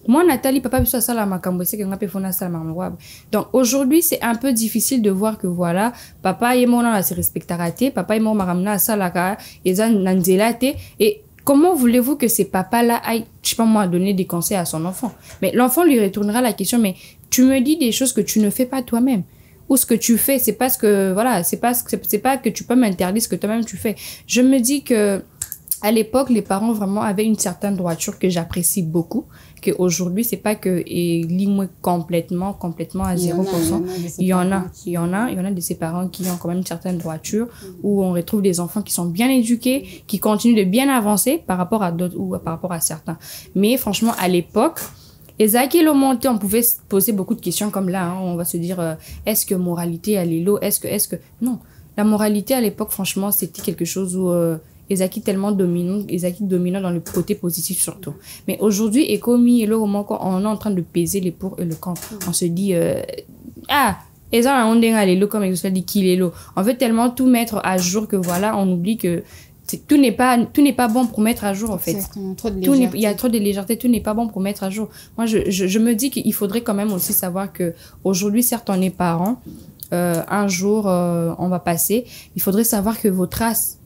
Speaker 7: Moi, Nathalie, papa, biso sala makambo, c'est que nga pe fona sala makambo. Donc aujourd'hui, c'est un peu difficile de voir que voilà, papa et mon na se respectarate, papa et mon maramna sala ka eza nanzelate et comment voulez-vous que ces papas-là aillent, je sais pas moi, donner des conseils à son enfant? Mais l'enfant lui retournera la question, mais tu me dis des choses que tu ne fais pas toi-même. Ou ce que tu fais, c'est pas ce que, voilà, c'est pas que tu peux m'interdire ce que toi-même tu fais. Je me dis que, à l'époque, les parents vraiment avaient une certaine droiture que j'apprécie beaucoup. Qu'aujourd'hui, c'est pas que, et lis-moi complètement à 0%. Il y en a de ces parents qui ont quand même une certaine droiture, où on retrouve des enfants qui sont bien éduqués, qui continuent de bien avancer par rapport à d'autres ou par rapport à certains. Mais franchement, à l'époque, Ezaki le monté, on pouvait se poser beaucoup de questions comme là, hein, on va se dire, est-ce que moralité à l'élo, est-ce que, non. La moralité à l'époque, franchement, c'était quelque chose où, Ezaki tellement dominant dans le côté positif surtout. Mais aujourd'hui, et comme on est en train de peser les pour et le contre. On se dit, Ezaki on est comme il dit qu'il est l'eau. On veut tellement tout mettre à jour que voilà, on oublie que tout n'est pas bon pour mettre à jour en fait. Il y a trop de légèreté, tout n'est pas bon pour mettre à jour. Moi, je me dis qu'il faudrait quand même aussi savoir que aujourd'hui, certes, on est parents. Un jour, on va passer. Il faudrait savoir que vos traces,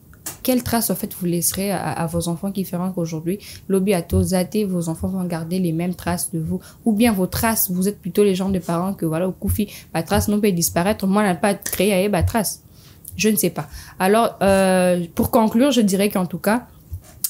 Speaker 7: quelle trace en fait vous laisserez à vos enfants qui feront qu'aujourd'hui lobby à tozaté, vos enfants vont garder les mêmes traces de vous, ou bien vos traces, vous êtes plutôt les genres de parents que voilà au koufi ma trace non peut disparaître, moi n'a pas créé à ma trace, je ne sais pas. Alors pour conclure, je dirais qu'en tout cas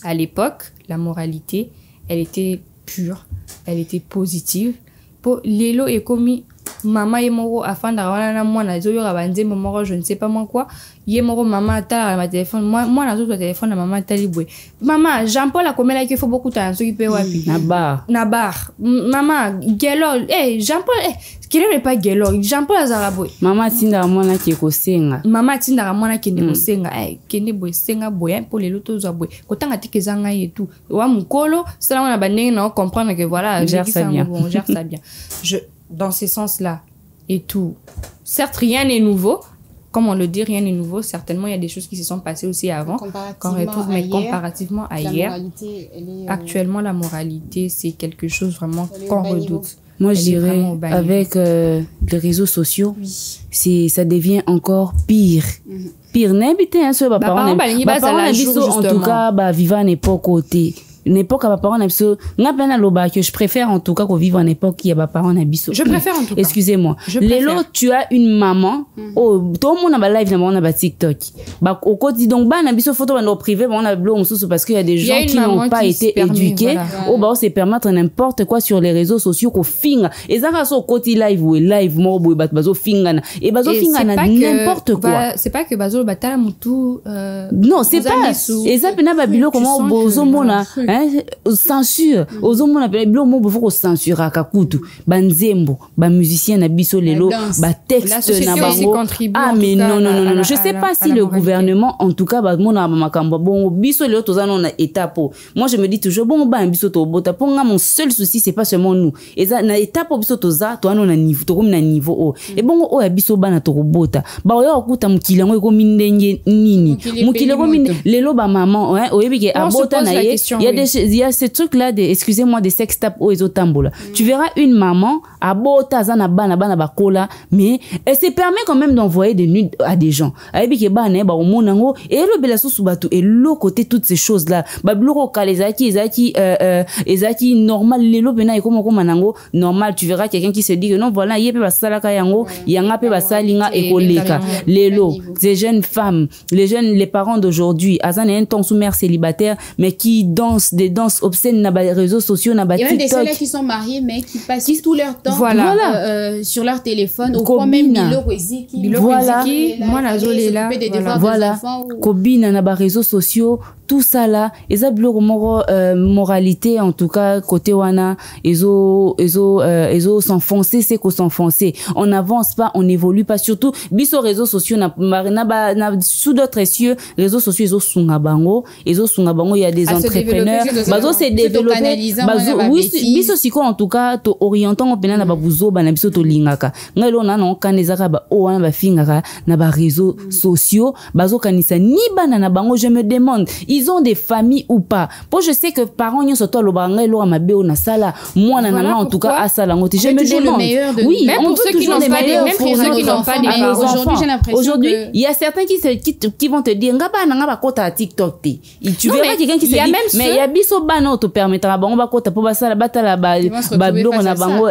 Speaker 7: à l'époque la moralité elle était pure, elle était positive. Pour l'élo et commis maman et moro afin d'avoir un moi na zoyo rabanze moro je ne sais pas moi quoi yé moro maman ta ma téléphone moi na zo téléphone na maman talibwe maman Jean-Paul a comme là qu'il faut beaucoup de temps ce qui peut wapi na bar maman gelo Jean-Paul qu'il n'est pas gelo Jean-Paul azarabwe maman tinda mwana ki ko senga ko senga kende boy senga boy pour les lotos zabwe kotanga tikezanga yetu wa mukolo cela on a banné non comprendre que voilà gère ça bien dans ce sens-là et tout. Certes, rien n'est nouveau. Comme on le dit, rien n'est nouveau. Certainement, il y a des choses qui se sont passées aussi avant. Qu'on retrouve, mais comparativement à hier, actuellement, la moralité, c'est quelque chose vraiment qu'on redoute.
Speaker 6: Moi, je dirais, avec les réseaux sociaux, ça devient encore pire. Pire, n'habitez un seul, en tout cas, vivant à n'importe côté. N'époque à parents n'abso n'a pas na loba que je préfère en tout cas qu'on vive en époque qui a pas parents n'abisso. Je préfère en tout cas. Excusez-moi. Lélo, tu as une maman. Oh, tout le monde a ba live na ba TikTok. Ba au côté donc ba n'abisso photo dans privé, on a blog parce qu'il y a des gens qui n'ont pas été éduqués. Oh bah on se permettre n'importe quoi sur les réseaux sociaux qu'on finga. Et ça au côté live ou live mo boy bat bazo fingana. Et bazo fingana n'importe quoi.
Speaker 7: C'est pas que bazo batala mutu
Speaker 6: non, c'est pas. Et ça pena babilo comment bozo mona censure ozomona appelé bilo mo bofoko censure akakutu banzembo ba musicien na biso lelo ba texte na bango mais non je sais pas si le gouvernement en tout cas ba mona makambo bon biso lelo tozana na étape. Moi je me dis toujours bon ba biso to bota ponga mon seul souci c'est pas seulement nous et ça na étape biso toza to na niveau to comme na niveau o et bon o ya biso bana to bota ba yo okuta mukile ngo ko mindenge nini mukile ko minde lelo ba maman oyebi ke abota na ye il y a ce truc là excusez-moi des sex tapes aux otambola. Tu verras une maman à bota zana bana bakola mais elle se permet quand même d'envoyer des nudes à des gens. Ayebi ke bana ba omonango et le bela sous bateau et l'autre côté toutes ces choses là ba bloko kalezaki ezaki normal lelo bena ekoma nango normal. Tu verras quelqu'un qui se dit que non voilà yepe basala ka yango yanga pe basalinga ekoleka lelo ces jeunes femmes les parents d'aujourd'hui azana un temps sous mère célibataire mais qui dansent des danses obscènes na les réseaux sociaux na TikTok.
Speaker 3: Il y a des celles qui sont mariées mais qui passent tout leur temps sur leur téléphone au point même
Speaker 6: voilà Kobina na ba réseaux sociaux tout ça là eza biloko moko moralité en tout cas côté wana ezo s'enfoncer c'est qu'on s'enfoncer on n'avance pas on n'évolue pas surtout biso réseaux sociaux na sous d'autres cieux réseaux sociaux ezo sunga bango il y a des entrepreneurs bazo se développer bazo oui biso siko en tout cas to orientant on pena na babuzo bana biso to lingaka ngelo na no kanezaka ba o wana ba fingaka na ba réseaux sociaux bazo kanisa ni bana na bango je me demande ils ont des familles ou pas. Bon, je sais que parents n'y sont pas le bangai lo amabe on a ça là. Moi en tout cas à ça là. Je me demande. Oui,
Speaker 7: même pour ceux qui n'ont pas des parents.
Speaker 6: Aujourd'hui, j'ai l'impression. Aujourd'hui, il y a certains qui vont te dire ngaba na ngaba kota TikTok te. Tu verras quelqu'un qui se dit mais il y a biso bana te permettra ba on va kota pour basala batala ba blog na bango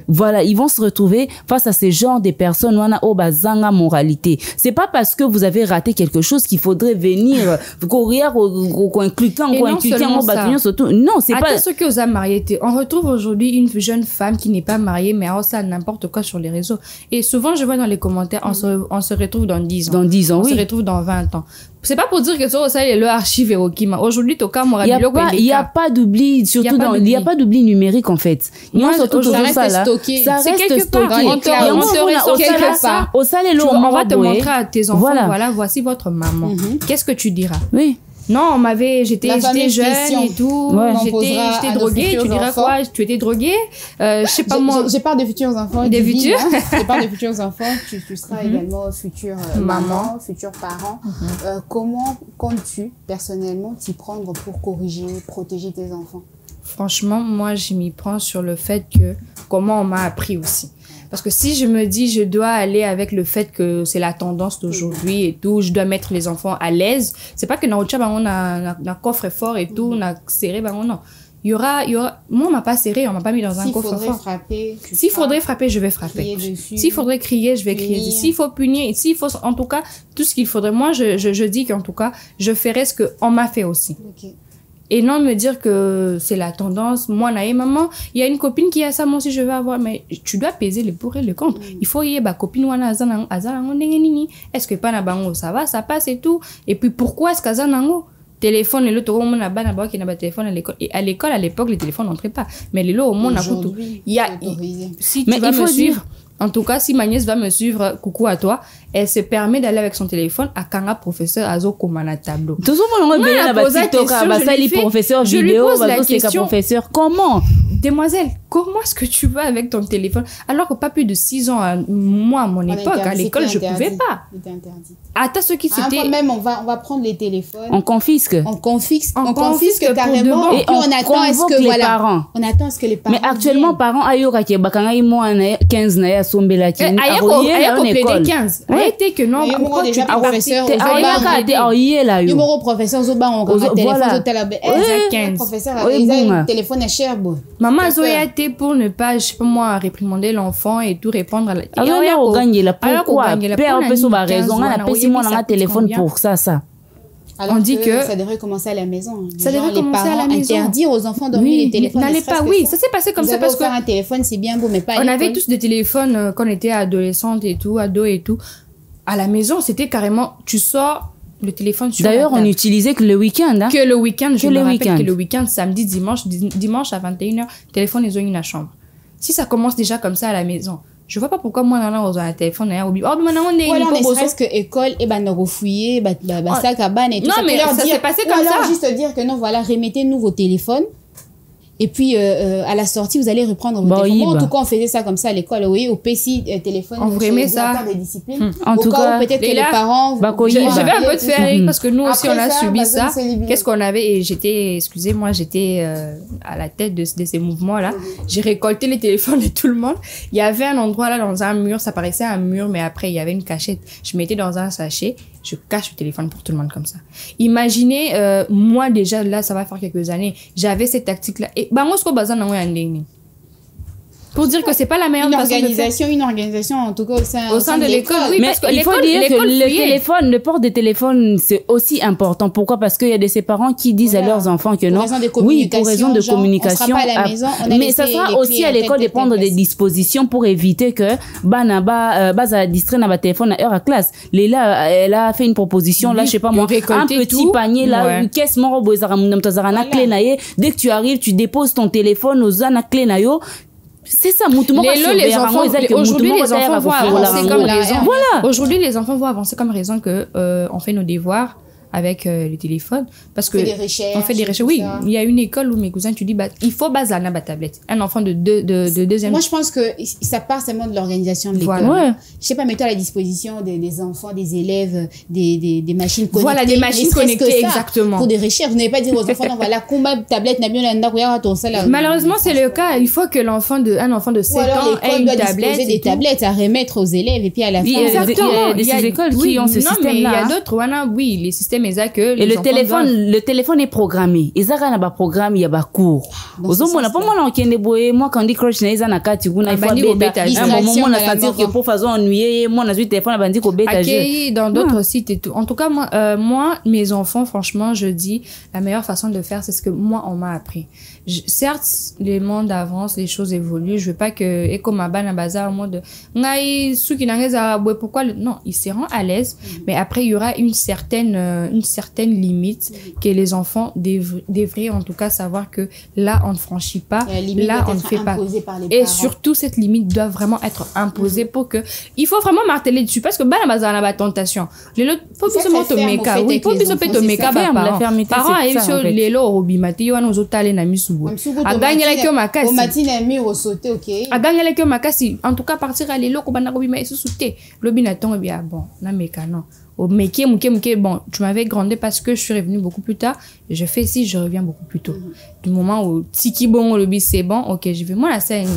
Speaker 6: voilà, ils vont se retrouver face à ce genre de personnes wana o bazanga moralité. C'est pas parce que vous avez raté quelque chose qu'il faudrait venir courir au incluant surtout. Non, c'est pas
Speaker 7: ceux qui osent marier. On retrouve aujourd'hui une jeune femme qui n'est pas mariée mais on sait n'importe quoi sur les réseaux. Et souvent je vois dans les commentaires on se retrouve dans 10 ans.
Speaker 6: Dans 10 ans,
Speaker 7: on se retrouve dans 20 ans. C'est pas pour dire que ça est le archive Erokima. Aujourd'hui, au cas
Speaker 6: il y a pas d'oubli, surtout il y a pas d'oubli numérique en fait.
Speaker 7: Moi, surtout ça reste stocké.
Speaker 6: Ça reste stocké.
Speaker 7: On va te montrer à tes enfants. Voilà, voici votre maman. Qu'est-ce que tu diras?
Speaker 6: Oui.
Speaker 7: Non, j'étais jeune et tout. J'étais droguée. Tu diras quoi? Tu étais droguée? Je sais pas moi.
Speaker 3: J'ai pas de futurs enfants.
Speaker 7: Des futurs?
Speaker 3: J'ai pas de futurs enfants. Tu seras également future maman, futur parent. Comment comptes-tu personnellement t'y prendre pour corriger, protéger tes enfants?
Speaker 7: Franchement, moi, je m'y prends sur le fait que comment on m'a appris aussi. Parce que si je me dis je dois aller avec le fait que c'est la tendance d'aujourd'hui et tout, je dois mettre les enfants à l'aise, c'est pas que dans autre on a coffre fort et tout, on a serré non. Il y aura moi on m'a pas serré, on m'a pas mis dans un coffre fort. S'il faudrait frapper, je vais frapper. S'il faudrait crier, je vais crier. S'il faut punir, s'il faut en tout cas tout ce qu'il faudrait, moi je dis qu'en tout cas, je ferai ce que on m'a fait aussi. Okay. Et non me dire que c'est la tendance. Moi, maman, il y a une copine qui a ça, moi aussi je veux avoir. Mais tu dois peser les pour et le contre. Il faut y avoir copine wana azana est-ce que pas na bango ça va, ça passe et tout. Et puis pourquoi est-ce qu'azanango téléphone et l'autre au monde na ba qui n'a pas téléphone à l'école. Et à l'école à l'époque les téléphones n'entraient pas. Mais les lots au monde il y a si tu vas me suivre. En tout cas, si ma nièce va me suivre, coucou à toi, elle se permet d'aller avec son téléphone à Kanga professeur Azo Komana tableau.
Speaker 6: Tout le monde je lui pose la question, professeur, comment?
Speaker 7: Demoiselle, comment est-ce que tu vas avec ton téléphone? Alors que pas plus de 6 ans, moi, à mon époque, à l'école, je pouvais pas.
Speaker 3: C'était interdit.
Speaker 7: Attends, ceux qui c'était...
Speaker 3: Même, on va prendre les téléphones.
Speaker 6: On confisque.
Speaker 3: On confisque carrément.
Speaker 6: Et on attend à ce que les parents.
Speaker 3: On attend à ce que les parents.
Speaker 6: Mais actuellement, parents, ayoka ki bakanga imo 15 na ya sombela ki.
Speaker 7: Ayako plaidé 15. Ayete que non.
Speaker 3: Pourquoi tu es professeur?
Speaker 6: Numéro
Speaker 3: professeur Zoba on remet téléphone au téléphone. 15. Professeur, le téléphone est cher bon.
Speaker 7: Maman Zoya était pour ne pas, je sais pas moi, réprimander l'enfant et tout répondre à la...
Speaker 6: Alors, on gagne là. Pourquoi? Père, on peut sur la raison. On a passé moi dans un téléphone pour ça.
Speaker 3: Alors on dit que ça devrait commencer à la maison. Ça devrait commencer à la maison. Interdire aux enfants d'emmener les téléphones.
Speaker 7: N'allez pas, oui, ça s'est passé comme ça parce que
Speaker 3: un téléphone c'est bien beau mais pas.
Speaker 7: On avait tous des téléphones quand on était adolescente et tout, ado et tout. À la maison, c'était carrément, tu sors le téléphone sur
Speaker 6: D'ailleurs, on n'utilisait que le week-end. Hein?
Speaker 7: Que le week-end, je me rappelle que le week-end, samedi, dimanche à 21h, téléphone ils ont une chambre. Si ça commence déjà comme ça à la maison, je vois pas pourquoi moi on a un téléphone là ou
Speaker 3: ne que école et ben refouiller ça cabane et tout ça.
Speaker 7: Non mais ça s'est passé comme ça.
Speaker 3: Alors juste dire que non voilà, remettez-nous vos téléphones. Et puis, à la sortie, vous allez reprendre vos téléphones. En tout cas, on faisait ça comme ça à l'école. Oui, au PC, téléphone.
Speaker 7: On remet ça.
Speaker 3: Des disciplines.
Speaker 6: En tout cas,
Speaker 3: peut-être que les parents...
Speaker 7: Je vais un peu te faire rire parce que nous aussi, on a subi ça. Qu'est-ce qu'on avait? Et j'étais, excusez-moi, j'étais à la tête de ces mouvements-là. J'ai récolté les téléphones de tout le monde. Il y avait un endroit là dans un mur. Ça paraissait un mur, mais après, il y avait une cachette. Je mettais dans un sachet. Je cache le téléphone pour tout le monde comme ça. Imaginez, moi déjà, là, ça va faire quelques années, j'avais cette tactique-là. Et bah, moi, ce qu'on a besoin d'un pour dire que c'est pas la meilleure façon de faire.
Speaker 3: Une organisation, en tout cas,
Speaker 7: au sein de l'école. Oui,
Speaker 6: mais
Speaker 7: parce que
Speaker 6: il faut dire que le port des téléphones, c'est aussi important. Pourquoi? Parce qu'il y a de ces parents qui disent à leurs enfants que non. Oui, pour raison de communication.
Speaker 3: On sera pas à la maison,
Speaker 6: mais ça sera aussi à l'école de prendre des dispositions pour éviter que Baza distrait dans téléphone à heure à classe. Léla, elle a fait une proposition, là, je sais pas moi, un petit panier, là, une caisse moro dès que tu arrives, tu déposes ton téléphone aux clé nayo. C'est ça,
Speaker 7: les enfants, aujourd'hui les enfants vont avancer comme raison. Voilà. Aujourd'hui les enfants vont avancer comme raison que on fait nos devoirs avec les téléphones parce que
Speaker 3: on fait des recherches.
Speaker 7: Oui, il y a une école où mes cousins, tu dis, il faut bazana la tablette. Un enfant de deuxième.
Speaker 3: Moi, je pense que ça part seulement de l'organisation de l'école.
Speaker 7: Voilà.
Speaker 3: Je sais pas, mettons à la disposition des enfants, des élèves, des machines connectées.
Speaker 7: Voilà, des machines connectées, exactement.
Speaker 3: Pour des recherches. Vous n'avez pas dit aux enfants, non, voilà, combien de tablettes n'a bien
Speaker 7: Malheureusement, c'est le cas. Il faut que un enfant de 7 ans ait une tablette.
Speaker 3: Des tablettes à remettre aux élèves et puis à la fin.
Speaker 7: Exactement.
Speaker 6: Il y a des écoles qui ont ce système-là.
Speaker 7: Il y a d'autres, oui, les systèmes exacts.
Speaker 6: Et le téléphone est programmé. Ils ont un programme, il y a des cours. Aux hommes, on a pas mal en Candy Boy. Moi, quand on dit Crush, il y a un cas, il faut bêta. Un moment, on a senti que pour faire ennuyer, moi, on a vu le téléphone, on a dit qu'on bêta.
Speaker 7: Accueilli dans d'autres sites et tout. En tout cas, moi, mes enfants, franchement, je dis, la meilleure façon de faire, c'est ce que moi, on m'a appris. Certes, le monde avance, les choses évoluent. Je veux pas que Eko Mabana Bazar au mode pourquoi non, ils seront à l'aise, mais après il y aura une certaine limite que les enfants devraient en tout cas savoir que là on ne franchit pas, là on ne fait pas. Et surtout cette limite doit vraiment être imposée pour que il faut vraiment marteler dessus parce que Bana Bazar n'a pas tentation. Les autres faut plus se monter au méca, oui, faut plus se péter au méca parents et sur les lots au bimati yo nous autres aller na misu. A gagner la que makasi.
Speaker 3: Au matin na mi au sauter OK.
Speaker 7: A gagner la que makasi. En tout cas partir à l'élo ko bana ko bima isu sauter. Le binaton bien bon, na meka non. Au métier bon, tu m'avais grondé parce que je suis revenue beaucoup plus tard, je fais si je reviens beaucoup plus tôt. Du moment où tiki bon le bis c'est bon, OK, je vais moi la scène.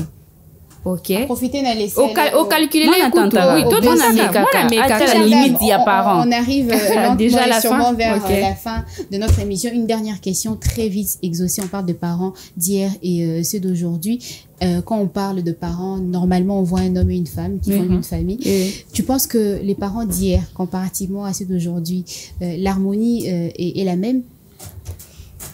Speaker 7: OK.
Speaker 3: Profiter d'aller
Speaker 7: au calculer les coûts. Oui,
Speaker 6: tout le monde a la limite il y a parents.
Speaker 3: On arrive déjà la fin vers la fin de notre émission. Une dernière question très vite exaucée. On parle de parents d'hier et ceux d'aujourd'hui. Quand on parle de parents, normalement on voit un homme et une femme qui forment une famille. Tu penses que les parents d'hier, comparativement à ceux d'aujourd'hui, l'harmonie est la même?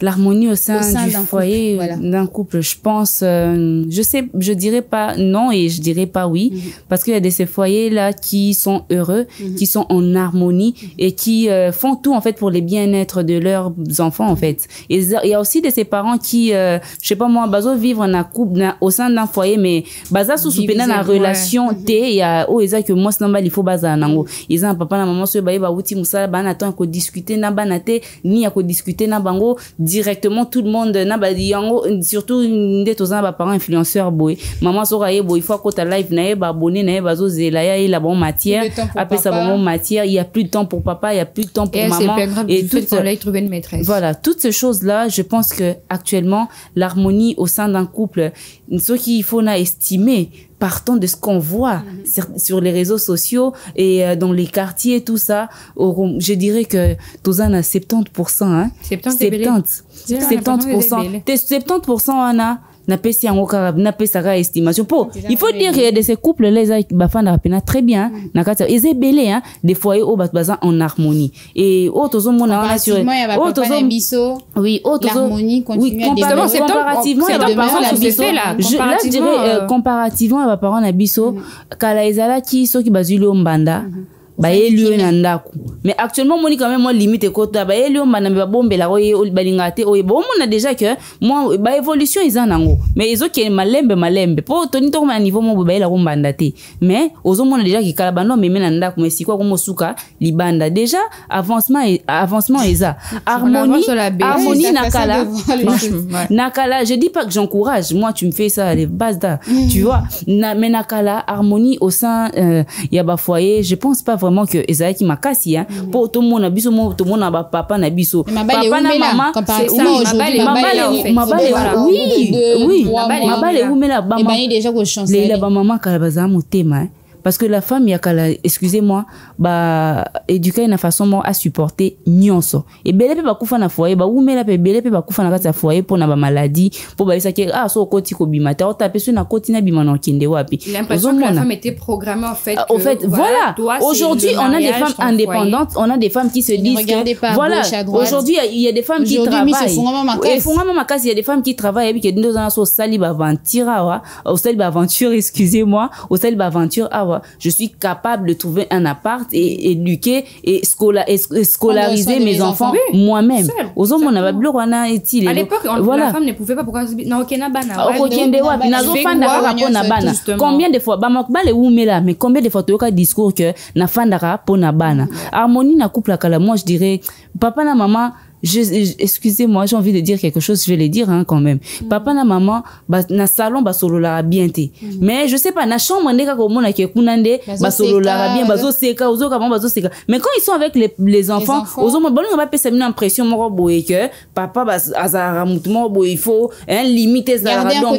Speaker 6: L'harmonie au sein du foyer, d'un couple, je pense, je dirais pas non et je dirais pas oui, parce qu'il y a de ces foyers-là qui sont heureux, qui sont en harmonie et qui font tout en fait pour le bien-être de leurs enfants en fait. Et il y a aussi de ces parents qui, je sais pas moi, bazo vivre en couple au sein d'un foyer, mais baza sous soupener la relation il y a que moi c'est normal il faut baza nango. Ils ont un papa na maman sur baye ba wuti musala ba na attend ko discuter na banate ni à ko discuter na bango directement tout le monde na ba yango surtout des tozana ba parents influenceurs boy maman sora ye boy fois kota live na ye ba abonné na ye bazo zela ya la bonne matière après ça bonne matière il y a plus de temps pour papa il y a plus de temps pour maman
Speaker 7: et tout ça là trouver une maîtresse.
Speaker 6: Voilà, toutes ces choses là, je pense que actuellement l'harmonie au sein d'un couple ce qu'il faut na estimer partant de ce qu'on voit sur les réseaux sociaux et dans les quartiers, tout ça, je dirais que Tozana 70%, hein. 70%, Anna. Na pesi yango na pesa ka estimation pour il faut dire que de ces couples les ba fana rapena très bien na kata ils belé hein des foyers au baza en harmonie et autres on a sur oui autres
Speaker 3: l'harmonie continue à
Speaker 6: développer comparativement je dirais comparativement à ba parents na biso kala ezala ki soki bazuli ombanda ba elio na ndako mais actuellement moni quand même moi limite kota ba elio mbana ba bombela ko balingate o bon on a déjà que moi ba évolution izanango mais ils ok malembe pour toni to ma niveau mo ba ela ko mbanda te mais ozo mona déjà ki kala bando mais na ndako mais sikwa ko mosuka libanda déjà avancement eza harmonie nakala je dis pas que j'encourage moi tu me fais ça les bases là tu vois mais nakala harmonie au sein ya ba foyer je pense pas vraiment que ezaki makasi hein pour tout le monde biso mo tout le monde ba papa na biso papa na maman
Speaker 3: c'est ça
Speaker 6: oui mabale umela ba
Speaker 3: maman déjà ko chancelier
Speaker 6: les ba maman kala baza motema parce que la femme yakala excusez-moi ba éduquer na façon mo à supporter nyonso et belé pe ba kufa na foyer ba umela pe belé pe ba kufa na kati ya foyer pour na ba maladie pour ba isaki so koti ko bimata o taper sur na koti na bimana kende wapi
Speaker 7: l'impression que la femme était programmée en fait
Speaker 6: voilà aujourd'hui on a des femmes indépendantes on a des femmes qui se disent que voilà aujourd'hui il y a des femmes qui travaillent et fungama makasi il y a des femmes qui travaillent et que deux ans so sali ba aventure excusez-moi au sali ba aventure je suis capable de trouver un appart et éduquer et scolariser mes enfants moi-même.
Speaker 7: À l'époque, la femme ne pouvait pas. Pourquoi
Speaker 6: combien de fois mais combien de fois tu as discours que na fandara pour na bana harmonie na couple kala. Moi je dirais papa na maman, excusez-moi, j'ai envie de dire quelque chose, je vais le dire quand même. Papa na maman na salon solo la bien té. Mais je sais pas na chambre ndeka ko mona ke kunande solo la bien bazo seka ozo ka bazo seka. Mais quand ils sont avec les enfants ozo mo bonga ba pesa une impression moko boye que papa azara mutumo boye il faut limiter ça donc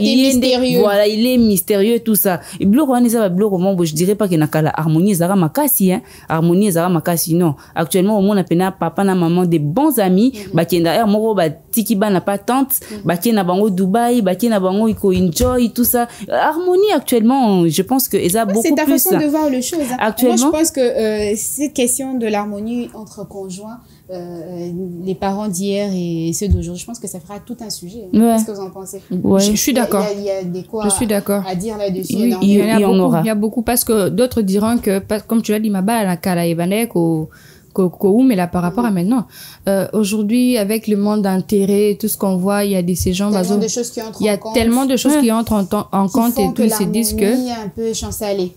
Speaker 6: voilà, il est mystérieux tout ça. Et bloko ani ça bloko mo je dirais pas que na kala harmonie zara makasi harmonie zara makasi non. Actuellement au monde appena papa na maman des bons amis. Bakenda moko batiki bana pas tante bakena bango Dubaï bakena bango iko enjoy tout ça. Harmonie actuellement je pense que eza beaucoup plus.
Speaker 3: C'est ta façon de voir les choses.
Speaker 6: Actuellement
Speaker 3: moi je pense que cette question de l'harmonie entre conjoints, les parents d'hier et ceux d'aujourd'hui, je pense que ça fera tout un sujet. Qu'est-ce que vous en pensez?
Speaker 7: Je suis d'accord.
Speaker 3: Il y a des quoi
Speaker 7: je suis d'accord
Speaker 3: à dire là-dessus.
Speaker 7: Il y a beaucoup parce que d'autres diront que comme tu l'as dit Maba la kala ebanek mais là par rapport à maintenant aujourd'hui avec le monde d'intérêt tout ce qu'on voit il y a ces gens il y a tellement de choses qui entrent en compte et puis ils se disent que
Speaker 3: un peu chancelé.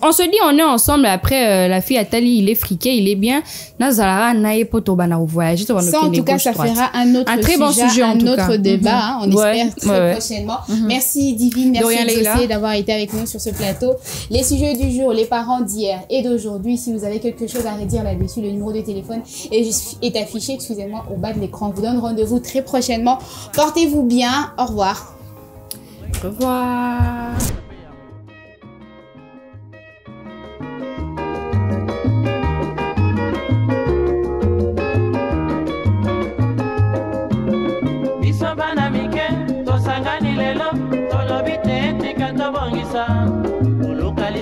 Speaker 7: On se dit on est ensemble après la fille Atali il est friqué il est bien ça
Speaker 3: en tout cas ça fera un très bon sujet un autre débat on espère très prochainement. Merci Divine, merci José d'avoir été avec nous sur ce plateau. Les sujets du jour, les parents d'hier et d'aujourd'hui. Si vous avez quelque chose à redire là-dessus, le numéro de téléphone est affiché, excusez-moi, au bas de l'écran. On vous donne rendez-vous très prochainement. Portez-vous bien, au revoir.
Speaker 7: Au revoir.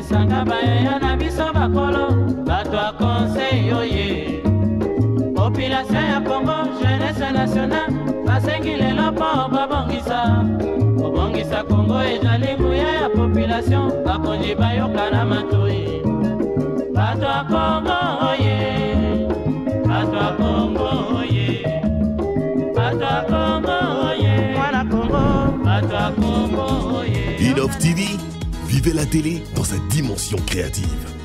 Speaker 1: Sanga baya na biso bakolo bato a conseil oye population ya Congo jeunesse nationale basengi lelo po babongisa Congo ezali nguya ya population bakonzi bayoka na matoi bato a Congo oye bato a Congo oye bato a Congo oye mwana Congo bato a Congo oye.
Speaker 12: Innov TV, vivez la télé dans sa dimension créative.